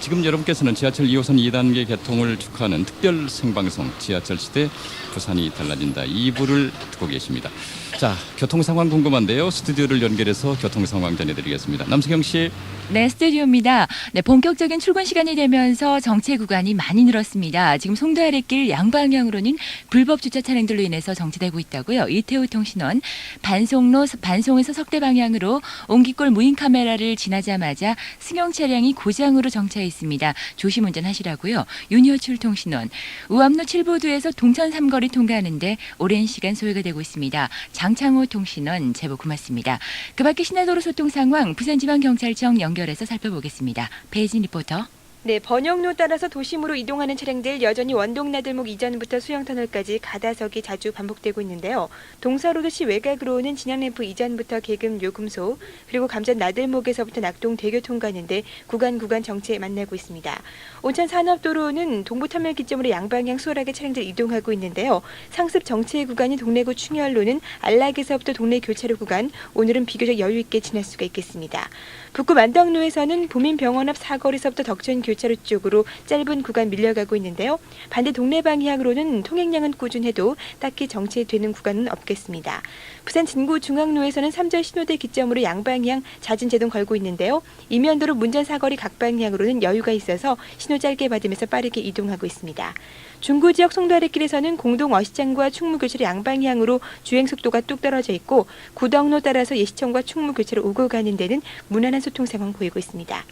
지금 여러분께서는 지하철 2호선 2단계 개통을 축하하는 특별 생방송 지하철 시대 부산이 달라진다 2부를 듣고 계십니다. 자, 교통 상황 궁금한데요. 스튜디오를 연결해서 교통 상황 전해드리겠습니다. 남승경 씨. 네, 스튜디오입니다. 네, 본격적인 출근 시간이 되면서 정체 구간이 많이 늘었습니다. 지금 송도 아랫길 양방향으로는 불법 주차 차량들로 인해서 정체되고 있다고요. 이태우 통신원 반송에서 석대 방향으로 옹기골 무인 카메라를 지나자마자 승용 차량이 고장으로 정차해 있습니다. 조심 운전하시라고요. 윤효출 통신원 우암로 7보도에서 동천 삼거리 통과하는데 오랜 시간 소요가 되고 있습니다. 장창호 통신원 제보 고맙습니다. 그 밖에 신화도로 소통 상황 부산지방경찰청 연결해서 살펴보겠습니다. 배진 리포터. 네, 번영로 따라서 도심으로 이동하는 차량들 여전히 원동나들목 이전부터 수영터널까지 가다석이 자주 반복되고 있는데요. 동서로드시 외곽으로는 진양램프 이전부터 계금 요금소 그리고 감전 나들목에서부터 낙동대교 통과하는데 구간 정체 만나고 있습니다. 온천 산업도로는 동부터널 기점으로 양방향 수월하게 차량들 이동하고 있는데요. 상습 정체 구간인 동래구 충혈로는 안락에서부터 동래 교차로 구간 오늘은 비교적 여유 있게 지날 수가 있겠습니다. 북구 만덕로에서는 보민병원 앞 사거리에서부터 덕천 교차로 쪽으로 짧은 구간 밀려가고 있는데요. 반대 동래 방향으로는 통행량은 꾸준해도 딱히 정체되는 구간은 없겠습니다. 부산 진구 중앙로에서는 3절 신호대 기점으로 양방향 잦은 제동 걸고 있는데요. 이면도로 문전 사거리 각 방향으로는 여유가 있어서 신호 짧게 받으면서 빠르게 이동하고 있습니다. 중구 지역 송도 아랫길에서는 공동 어시장과 충무교차로 양방향으로 주행 속도가 뚝 떨어져 있고 구덕로 따라서 예시청과 충무교차로 오고 가는 데는 무난한 소통 상황 보이고 있습니다.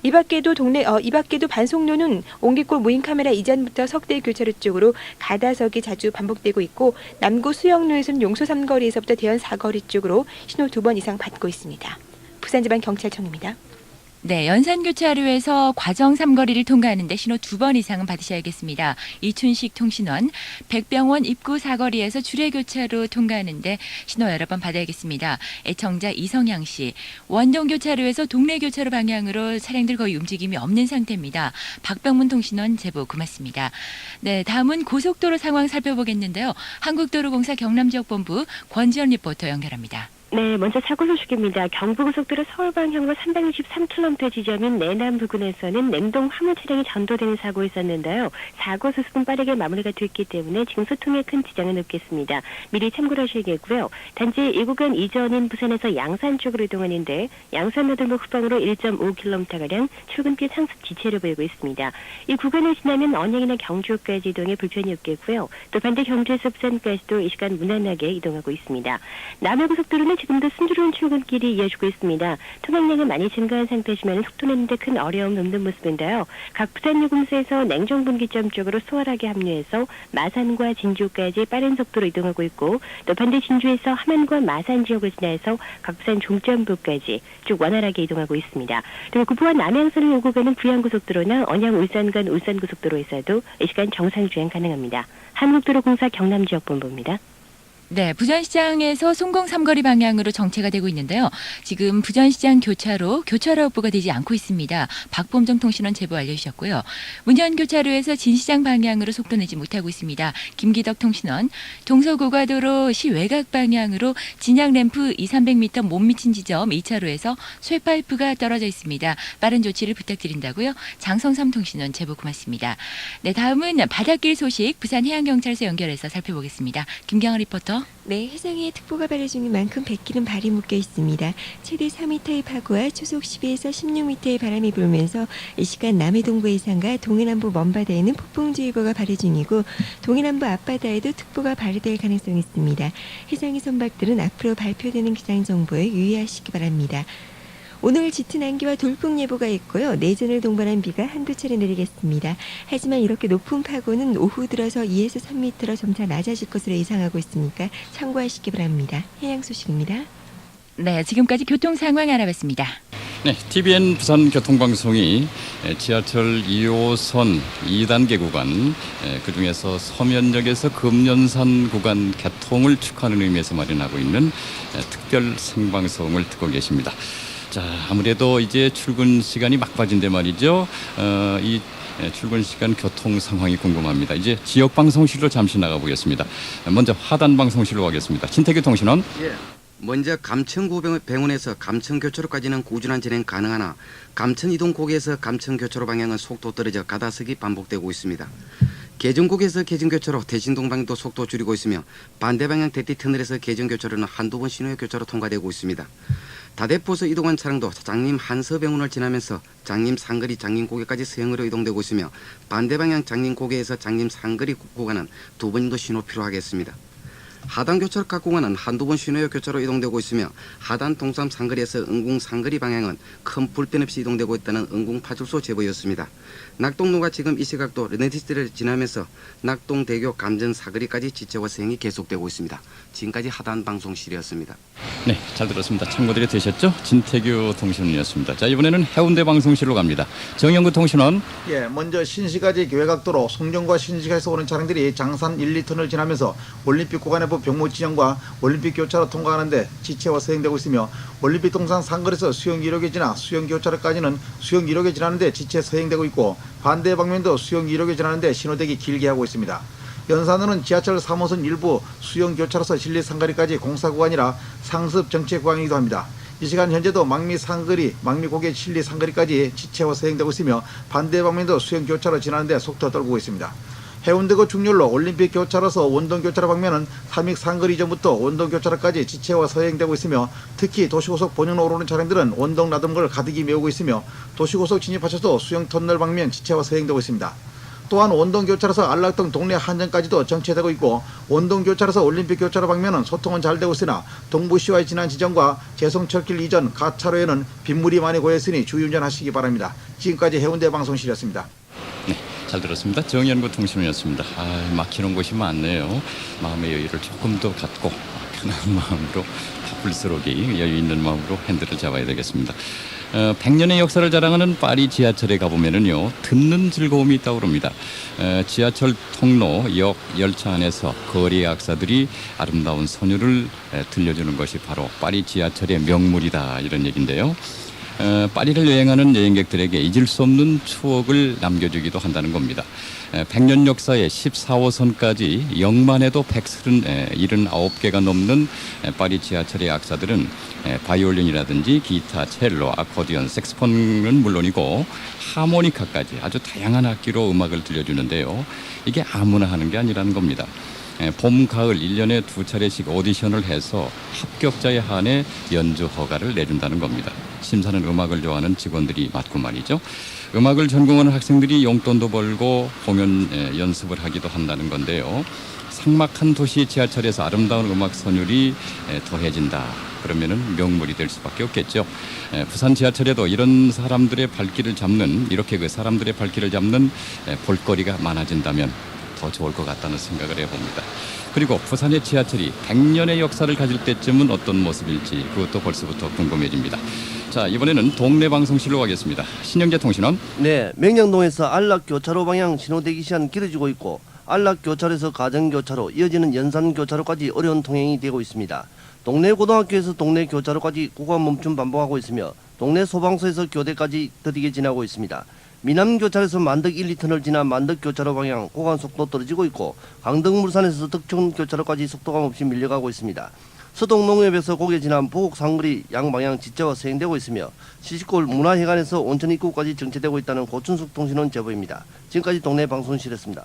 이 밖에도 반송로는 옹기골 무인 카메라 이전부터 석대 교차로 쪽으로 가다석이 자주 반복되고 있고 남구 수영로에서는 용소 3거리에서부터 대연 4거리 쪽으로 신호 2번 이상 받고 있습니다. 부산지방경찰청입니다. 네, 연산교차로에서 과정 3거리를 통과하는데 신호 2번 이상은 받으셔야겠습니다. 이춘식 통신원 백병원 입구 4거리에서 주례교차로 통과하는데 신호 여러 번 받아야겠습니다. 애청자 이성양 씨 원동교차로에서 동래교차로 방향으로 차량들 거의 움직임이 없는 상태입니다. 박병문 통신원 제보 고맙습니다. 네, 다음은 고속도로 상황 살펴보겠는데요. 한국도로공사 경남지역본부 권지연 리포터 연결합니다. 네, 먼저 사고 소식입니다. 경부고속도로 서울 방향으로 363km 지점인 내남 부근에서는 냉동 화물 차량이 전도되는 사고 있었는데요. 사고 수습은 빠르게 마무리가 됐기 때문에 지금 소통에 큰 지장은 없겠습니다. 미리 참고를 하셔야겠고요. 단지 이 구간 이전인 부산에서 양산 쪽으로 이동하는데 양산로들목 후방으로 1.5km가량 출근길 상습 지체를 보이고 있습니다. 이 구간을 지나면 언양이나 경주까지 이동에 불편이 없겠고요. 또 반대 경주에서 부산까지도 이 시간 무난하게 이동하고 있습니다. 남해고속도로는 지금도 순조로운 출근길이 이어지고 있습니다. 통행량은 많이 증가한 상태지만 속도 내는데 큰 어려움 없는 모습인데요. 각 부산요금소에서 냉정분기점 쪽으로 수월하게 합류해서 마산과 진주까지 빠른 속도로 이동하고 있고 또 반대 진주에서 함안과 마산 지역을 지나서 각 부산 종점부까지 쭉 원활하게 이동하고 있습니다. 그리고 구부와 남양산을 오고 가는 부양고속도로나 언양 울산 간 울산고속도로에서도 이 시간 정상 주행 가능합니다. 한국도로공사 경남지역본부입니다. 네, 부전시장에서 송공 삼거리 방향으로 정체가 되고 있는데요. 지금 부전시장 교차로 확보가 되지 않고 있습니다. 박범정 통신원 제보 알려주셨고요. 문현 교차로에서 진시장 방향으로 속도 내지 못하고 있습니다. 김기덕 통신원, 동서고가도로 시외곽 방향으로 진양 램프 200-300m 못 미친 지점 2차로에서 쇠파이프가 떨어져 있습니다. 빠른 조치를 부탁드린다고요. 장성삼 통신원 제보 고맙습니다. 네, 다음은 바닷길 소식 부산해양경찰서 연결해서 살펴보겠습니다. 김경아 리포터. 네, 해상에 특보가 발효 중인 만큼 뱃길은 발이 묶여 있습니다. 최대 4m의 파고와 초속 12에서 16m의 바람이 불면서 이 시간 남해 동부 해상과 동해남부 먼바다에는 폭풍주의보가 발효 중이고 동해남부 앞바다에도 특보가 발효될 가능성이 있습니다. 해상의 선박들은 앞으로 발표되는 기상정보에 유의하시기 바랍니다. 오늘 짙은 안개와 돌풍 예보가 있고요. 내전을 동반한 비가 한두 차례 내리겠습니다. 하지만 이렇게 높은 파고는 오후 들어서 2에서 3m로 점차 낮아질 것으로 예상하고 있으니까 참고하시기 바랍니다. 해양 소식입니다. 네, 지금까지 교통 상황 알아봤습니다. 네, TVN 부산교통방송이 지하철 2호선 2단계 구간, 그중에서 서면역에서 금연산 구간 개통을 축하하는 의미에서 마련하고 있는 특별 생방송을 듣고 계십니다. 자, 아무래도 이제 출근 시간이 막바지인데 말이죠. 이 출근 시간 교통 상황이 궁금합니다. 이제 지역 방송실로 잠시 나가보겠습니다. 먼저 하단 방송실로 가겠습니다. 진태규 통신원. 예. 먼저 감천구병원에서 감천교차로까지는 꾸준한 진행 가능하나 감천 이동고개에서 감천교차로 방향은 속도 떨어져 가다석이 반복되고 있습니다. 계정국에서 계정교차로 대신동방도 속도 줄이고 있으며 반대 방향 대띠터널에서 계정교차로는 한두 번 신호의 교차로 통과되고 있습니다. 다대포에서 이동한 차량도 장림 한서병원을 지나면서 장림 상거리 장림고개까지 서행으로 이동되고 있으며 반대 방향 장림고개에서 장림 상거리 구간은 두 번 정도 신호 필요하겠습니다. 하단 교차로 각 구간은 한두 번 신호의 교차로 이동되고 있으며 하단 동삼 상거리에서 응궁 상거리 방향은 큰 불편 없이 이동되고 있다는 응궁 파출소 제보였습니다. 낙동로가 지금 이 시각도 르네티스를 지나면서 낙동대교 감전 사거리까지 지체와 서행이 계속되고 있습니다. 지금까지 하단 방송실이었습니다. 네, 잘 들었습니다. 참고들이 되셨죠? 진태규 통신원이었습니다. 자, 이번에는 해운대 방송실로 갑니다. 정영구 통신원. 예, 먼저 신시가지 교외각도로 송정과 신시가에서 오는 차량들이 장산 1, 2터널 지나면서 올림픽 구간에부 병무 지점과 올림픽 교차로 통과하는데 지체와 서행되고 있으며 올림픽 동산 상거리에서 수영 1호기 지나 수영 교차로까지는 수영 1호기 지나는데 지체 서행되고 있고 반대 방면도 수영 1호기 지나는데 신호대기 길게 하고 있습니다. 연산로는 지하철 3호선 일부 수영 교차로서 진리 상거리까지 공사 구간이라 상습 정체 구간이기도 합니다. 이 시간 현재도 망미 상거리, 망미 고개 진리 상거리까지 지체와 서행되고 있으며 반대 방면도 수영 교차로 지나는데 속도 떨고 있습니다. 해운대구 중렬로 올림픽 교차로서 원동 교차로 방면은 삼익 상거리 이전부터 원동 교차로까지 지체와 서행되고 있으며 특히 도시고속 본연으로 오르는 차량들은 원동 나들목을 가득히 메우고 있으며 도시고속 진입하셔도 수영 터널 방면 지체와 서행되고 있습니다. 또한 원동교차로서 안락동 동래 한전까지도 정체되고 있고 원동교차로서 올림픽 교차로 방면은 소통은 잘 되고 있으나 동부시와의 지난 지점과 재성철길 이전 가차로에는 빗물이 많이 고였으니 주의운전하시기 바랍니다. 지금까지 해운대 방송실이었습니다. 네, 잘 들었습니다. 정연구 통신원이었습니다. 막히는 곳이 많네요. 마음의 여유를 조금 더 갖고 편한 마음으로 불스러기 여유 있는 마음으로 핸들을 잡아야 되겠습니다. 100년의 역사를 자랑하는 파리 지하철에 가보면은요, 듣는 즐거움이 있다고 합니다. 지하철 통로, 역, 열차 안에서 거리 악사들이 아름다운 선율을 들려주는 것이 바로 파리 지하철의 명물이다, 이런 얘기인데요. 파리를 여행하는 여행객들에게 잊을 수 없는 추억을 남겨주기도 한다는 겁니다. 100년 역사의 14호선까지 역만 해도 179개가 넘는 파리 지하철의 악사들은 바이올린이라든지 기타, 첼로, 아코디언, 색스폰은 물론이고 하모니카까지 아주 다양한 악기로 음악을 들려주는데요. 이게 아무나 하는 게 아니라는 겁니다. 봄, 가을 1년에 2차례씩 오디션을 해서 합격자에 한해 연주 허가를 내준다는 겁니다. 심사는 음악을 좋아하는 직원들이 맡고 말이죠. 음악을 전공하는 학생들이 용돈도 벌고 공연 연습을 하기도 한다는 건데요. 삭막한 도시 지하철에서 아름다운 음악 선율이 더해진다. 그러면은 명물이 될 수밖에 없겠죠. 부산 지하철에도 이런 사람들의 발길을 잡는, 이렇게 그 사람들의 발길을 잡는 볼거리가 많아진다면 더 좋을 것 같다는 생각을 해봅니다. 그리고 부산의 지하철이 100년의 역사를 가질 때쯤은 어떤 모습일지 그것도 벌써부터 궁금해집니다. 자, 이번에는 동네 방송실로 가겠습니다. 신영재 통신원. 네, 명량동에서 안락교차로 방향 신호대기 시간 길어지고 있고 안락교차로에서 가정교차로, 이어지는 연산교차로까지 어려운 통행이 되고 있습니다. 동네 고등학교에서 동네 교차로까지 구간 멈춤 반복하고 있으며 동네 소방서에서 교대까지 더디게 지나고 있습니다. 미남교차로에서 만덕 1, 2터널 지나 만덕교차로 방향 구간 속도 떨어지고 있고 강덕물산에서 덕천교차로까지 속도감 없이 밀려가고 있습니다. 서동농협에서 고개 지난 보곡 상거리 양방향 지체와 서행되고 있으며 시시골 문화회관에서 온천 입구까지 정체되고 있다는 고춘숙 통신원 제보입니다. 지금까지 동네 방송실이었습니다.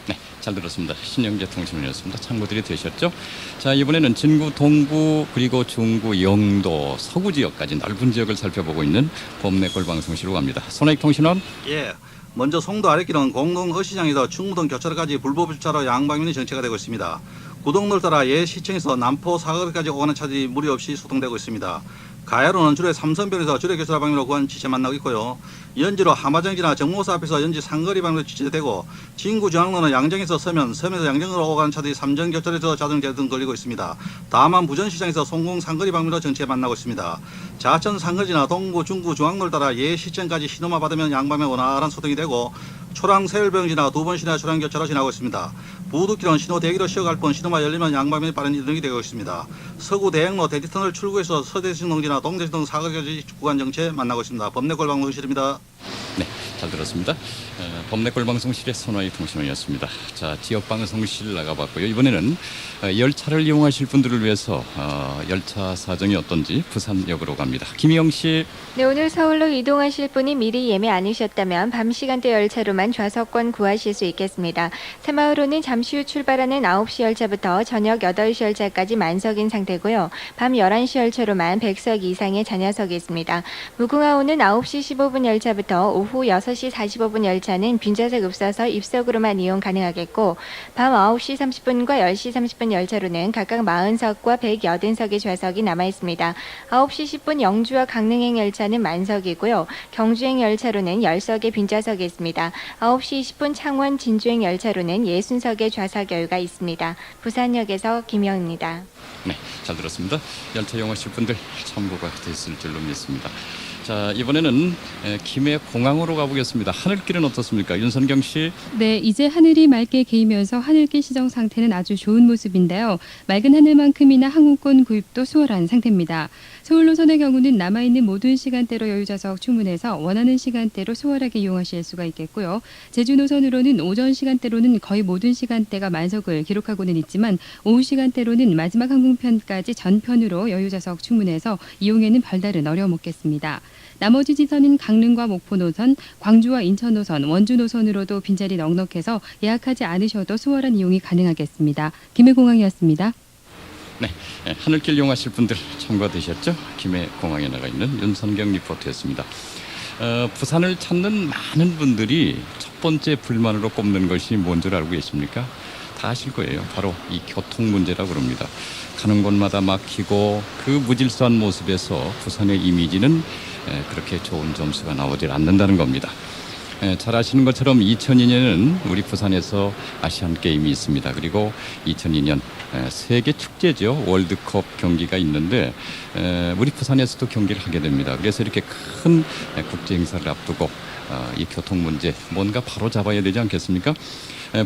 네, 잘 들었습니다. 신영재 통신원이었습니다. 참고들이 되셨죠? 자, 이번에는 진구, 동구, 그리고 중구, 영도, 서구 지역까지 넓은 지역을 살펴보고 있는 범내골 방송실로 갑니다. 손익 통신원. 예. 먼저 송도 아랫길은 공동어시장에서 충무동 교차로까지 불법 주차로 양방면이 정체가 되고 있습니다. 구동로를 따라 예시청에서 남포 사거리까지 오가는 차들이 무리 없이 소통되고 있습니다. 가야로는 주례 삼선변에서 주례 교차로 방향으로 구간 지체 만나고 있고요. 연지로 하마정 지나 정모사 앞에서 연지 상거리 방향으로 지체되고 진구 중앙로는 양정에서 서면, 섬에서 양정으로 오가는 차들이 삼정 교차로에서 자동차 등 걸리고 있습니다. 다만 부전시장에서 송공 상거리 방향으로 정체 만나고 있습니다. 자천 상거리나 동구, 중구, 중앙로를 따라 예시청까지 신호만 받으면 양방면 원활한 소통이 되고 초랑 세율병 지나 두 번 시내 초랑 교차로 지나고 있습니다. 부두길은 신호 대기로 쉬어갈 뿐 신호만 열리면 양방면이 빠른 이동이 되고 있습니다. 서구 대행로 대지터널 출구에서 서대신동 지나 동대신동 사거리까지 구간 정체 만나고 있습니다. 범내골 방송실입니다. 네, 잘 들었습니다. 범내골 방송실의 손화희 통신원이었습니다. 자, 지역 방송실 나가봤고요. 이번에는 열차를 이용하실 분들을 위해서 열차 사정이 어떤지 부산역으로 갑니다. 김희영 씨. 네, 오늘 서울로 이동하실 분이 미리 예매 안 하셨다면 밤 시간대 열차로만 좌석권 구하실 수 있겠습니다. 새마을호는 잠시 후 출발하는 9시 열차부터 저녁 8시 열차까지 만석인 상태고요. 밤 11시 열차로만 100석 이상의 잔여석이 있습니다. 무궁화호는 9시 15분 열차부터 오후 6시 45분 열차는 빈좌석 없어서 입석으로만 이용 가능하겠고 밤 9시 30분과 10시 30분 열차로는 각각 40석과 180석의 좌석이 남아있습니다. 9시 10분 영주와 강릉행 열차는 만석이고요. 경주행 열차로는 10석의 빈좌석이 있습니다. 9시 20분 창원 진주행 열차로는 60석의 좌석 여유가 있습니다. 부산역에서 김영입니다. 네, 잘 들었습니다. 열차 이용하실 분들 참고가 됐을 줄로 믿습니다. 자, 이번에는 김해 공항으로 가보겠습니다. 하늘길은 어떻습니까? 윤선경 씨. 네, 이제 하늘이 맑게 개이면서 하늘길 시정 상태는 아주 좋은 모습인데요. 맑은 하늘만큼이나 항공권 구입도 수월한 상태입니다. 서울 노선의 경우는 남아있는 모든 시간대로 여유좌석 충분해서 원하는 시간대로 수월하게 이용하실 수가 있겠고요. 제주 노선으로는 오전 시간대로는 거의 모든 시간대가 만석을 기록하고는 있지만 오후 시간대로는 마지막 항공편까지 전편으로 여유좌석 충분해서 이용에는 별다른 어려움 없겠습니다. 나머지 지선인 강릉과 목포 노선, 광주와 인천 노선, 원주 노선으로도 빈자리 넉넉해서 예약하지 않으셔도 수월한 이용이 가능하겠습니다. 김해공항이었습니다. 네, 하늘길 이용하실 분들 참고가 되셨죠? 김해공항에 나가 있는 윤선경 리포터였습니다. 부산을 찾는 많은 분들이 첫 번째 불만으로 꼽는 것이 뭔 줄 알고 계십니까? 다 아실 거예요. 바로 이 교통 문제라고 그럽니다. 가는 곳마다 막히고 그 무질서한 모습에서 부산의 이미지는 그렇게 좋은 점수가 나오질 않는다는 겁니다. 잘 아시는 것처럼 2002년에는 우리 부산에서 아시안게임이 있습니다. 그리고 2002년 세계 축제죠. 월드컵 경기가 있는데 우리 부산에서도 경기를 하게 됩니다. 그래서 이렇게 큰 국제 행사를 앞두고 이 교통 문제 뭔가 바로 잡아야 되지 않겠습니까?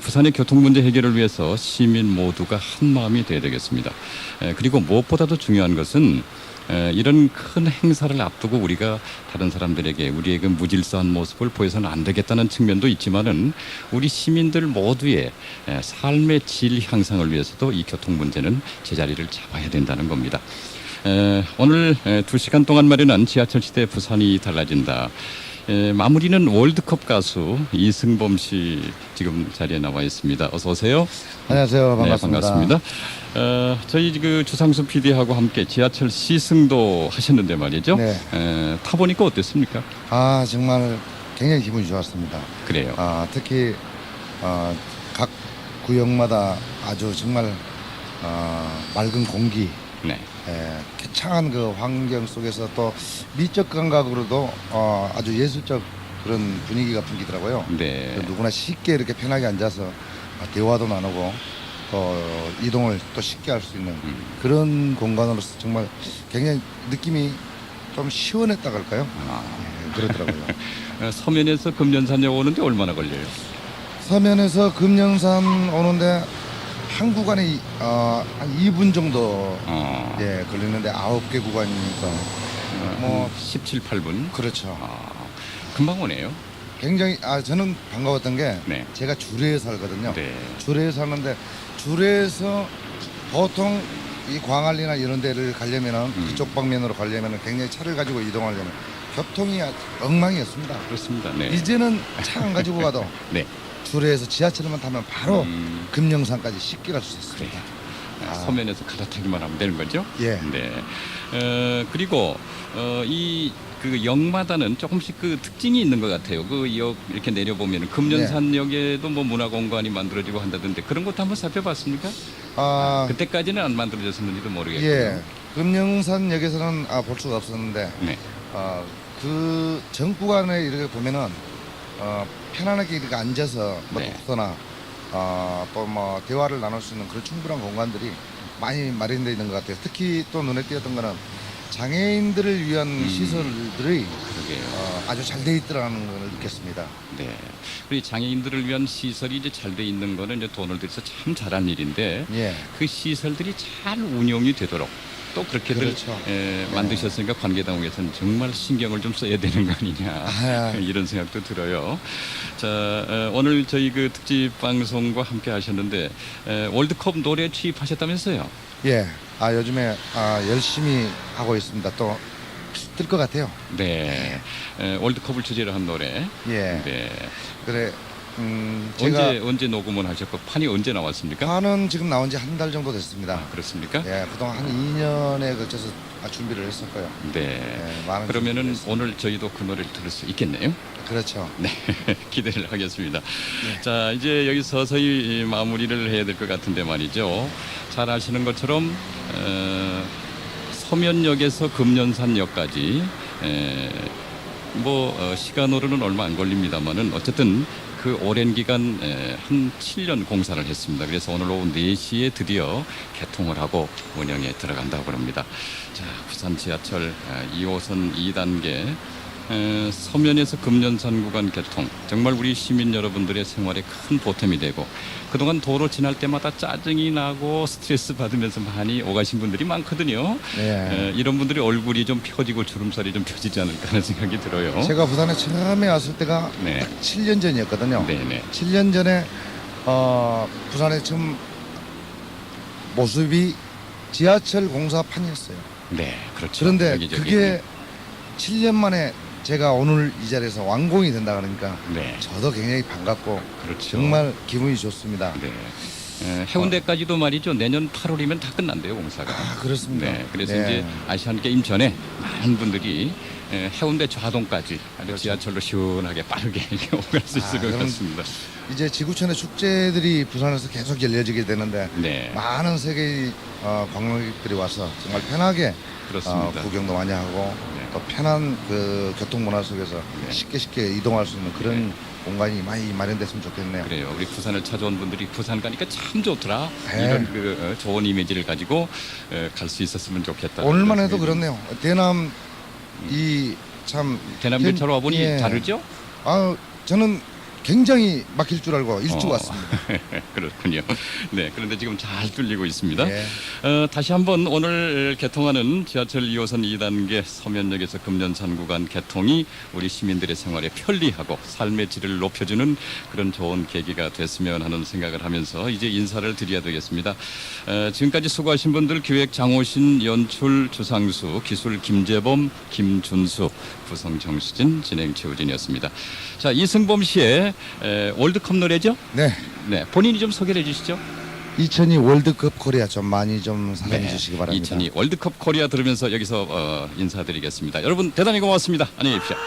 부산의 교통 문제 해결을 위해서 시민 모두가 한 마음이 되어야 되겠습니다. 그리고 무엇보다도 중요한 것은 이런 큰 행사를 앞두고 우리가 다른 사람들에게 우리의 그 무질서한 모습을 보여서는 안 되겠다는 측면도 있지만은 우리 시민들 모두의 삶의 질 향상을 위해서도 이 교통 문제는 제자리를 잡아야 된다는 겁니다. 오늘 2시간 동안 마련한 지하철 시대 부산이 달라진다. 마무리는 월드컵 가수 이승범 씨 지금 자리에 나와 있습니다. 어서 오세요. 안녕하세요. 반갑습니다. 네, 반갑습니다. 저희 그 주상수 PD하고 함께 지하철 시승도 하셨는데 말이죠. 네. 타보니까 어땠습니까? 아, 정말 굉장히 기분이 좋았습니다. 그래요. 특히 각 구역마다 아주 정말 맑은 공기, 네. 쾌창한 그 환경 속에서 또 미적 감각으로도 아주 예술적 그런 분위기가 풍기더라고요. 네. 누구나 쉽게 이렇게 편하게 앉아서 대화도 나누고 또 이동을 또 쉽게 할 수 있는 그런 공간으로서 정말 굉장히 느낌이 좀 시원했다고 할까요? 그렇더라고요. 서면에서 금년산역 오는데 얼마나 걸려요? 서면에서 금령산 오는데 한 구간에 한 2분 정도 예, 걸리는데 9개 구간이니까 뭐 17, 8분. 그렇죠. 금방 오네요. 굉장히 저는 반가웠던 게 제가 주례에 살거든요. 주례에 사는데 주례에서 보통 이 광안리나 이런 데를 가려면은 그쪽 방면으로 가려면은 굉장히 차를 가지고 이동하려면 교통이 엉망이었습니다. 그렇습니다. 네. 이제는 차 안 가지고 가도 네. 주례에서 지하철만 타면 바로 금령산까지 쉽게 갈 수 있습니다. 서면에서 갈아타기만 하면 되는 거죠? 예. 네. 그리고 이 그 역마다는 조금씩 그 특징이 있는 것 같아요. 그 역 이렇게 내려보면 금년산역에도 뭐 문화공간이 만들어지고 한다던데 그런 것도 한번 살펴봤습니까? 그때까지는 안 만들어졌었는지도 모르겠고요. 예. 금령산역에서는 볼 수가 없었는데 그 전 구간에 이렇게 보면은 편안하게 이렇게 앉아서 뭐 독서나 또 뭐 대화를 나눌 수 있는 그런 충분한 공간들이 많이 마련되어 있는 것 같아요. 특히 또 눈에 띄었던 거는 장애인들을 위한 시설들이 아주 잘 돼 있더라는 걸 느꼈습니다. 네. 그리고 장애인들을 위한 시설이 이제 잘 돼 있는 거는 이제 돈을 들여서 참 잘한 일인데 그 시설들이 잘 운영이 되도록 또 그렇게들 만드셨으니까 관계당국에서는 정말 신경을 좀 써야 되는 거 아니냐 이런 생각도 들어요. 자, 오늘 저희 그 특집 방송과 함께 하셨는데 월드컵 노래 취입하셨다면서요? 예. 요즘에 열심히 하고 있습니다. 또 뜰 것 같아요. 네. 월드컵을 주제로 한 노래. 예. 네. 그래. 제가 언제 녹음을 하셨고 판이 언제 나왔습니까? 판은 지금 나온 지 한 달 정도 됐습니다. 그렇습니까? 예, 그동안 한 2년에 걸쳐서 준비를 했었고요. 네. 그러면은 오늘 저희도 그 노래를 들을 수 있겠네요. 그렇죠. 네, 기대를 하겠습니다. 자, 이제 여기 서서히 마무리를 해야 될 것 같은데 말이죠. 잘 아시는 것처럼 서면역에서 금년산역까지 시간으로는 얼마 안 걸립니다만은 어쨌든 그 오랜 기간 한 7년 공사를 했습니다. 그래서 오늘 오후 4시에 드디어 개통을 하고 운영에 들어간다고 합니다. 자, 부산 지하철 2호선 2단계 서면에서 금년산 구간 개통, 정말 우리 시민 여러분들의 생활에 큰 보탬이 되고 그동안 도로 지날 때마다 짜증이 나고 스트레스 받으면서 많이 오가신 분들이 많거든요. 이런 분들이 얼굴이 좀 펴지고 주름살이 좀 펴지지 않을까 하는 생각이 들어요. 제가 부산에 처음에 왔을 때가 딱 7년 전이었거든요. 7년 전에 부산에 처음 모습이 지하철 공사판이었어요. 네, 그렇죠. 그런데 그게 7년 만에 제가 오늘 이 자리에서 완공이 된다 그러니까 저도 굉장히 반갑고 정말 기분이 좋습니다. 해운대까지도 말이죠. 내년 8월이면 다 끝난대요, 공사가. 그렇습니다. 네, 그래서 이제 아시안 게임 전에 많은 분들이 해운대 좌동까지 지하철로 시원하게 빠르게 오갈 수 있을 것 같습니다. 이제 지구촌의 축제들이 부산에서 계속 열려지게 되는데 많은 세계의 관광객들이 와서 정말 편하게 구경도 많이 하고 또 편한 그 교통 문화 속에서 쉽게 이동할 수 있는 그런 공간이 많이 마련됐으면 좋겠네요. 그래요. 우리 부산을 찾아온 분들이 부산 가니까 참 좋더라. 이런 그 좋은 이미지를 가지고 갈 수 있었으면 좋겠다. 오늘만 해도 그렇네요. 대남 대남교차로 와보니 다르죠? 저는 굉장히 막힐 줄 알고 일찍 왔습니다. 그렇군요. 네, 그런데 지금 잘 뚫리고 있습니다. 다시 한번 오늘 개통하는 지하철 2호선 2단계 서면역에서 금년산 구간 개통이 우리 시민들의 생활에 편리하고 삶의 질을 높여주는 그런 좋은 계기가 됐으면 하는 생각을 하면서 이제 인사를 드려야 되겠습니다. 지금까지 수고하신 분들 기획 장호신, 연출 주상수, 기술 김재범, 김준수, 구성 정수진, 진행 최우진이었습니다. 자, 이승범 씨의 월드컵 노래죠? 네. 본인이 좀 소개를 해주시죠. 2002 월드컵 코리아 좀 많이 좀 사랑해 주시기 바랍니다. 2002 월드컵 코리아 들으면서 여기서 인사드리겠습니다. 여러분 대단히 고맙습니다. 안녕히 계십시오.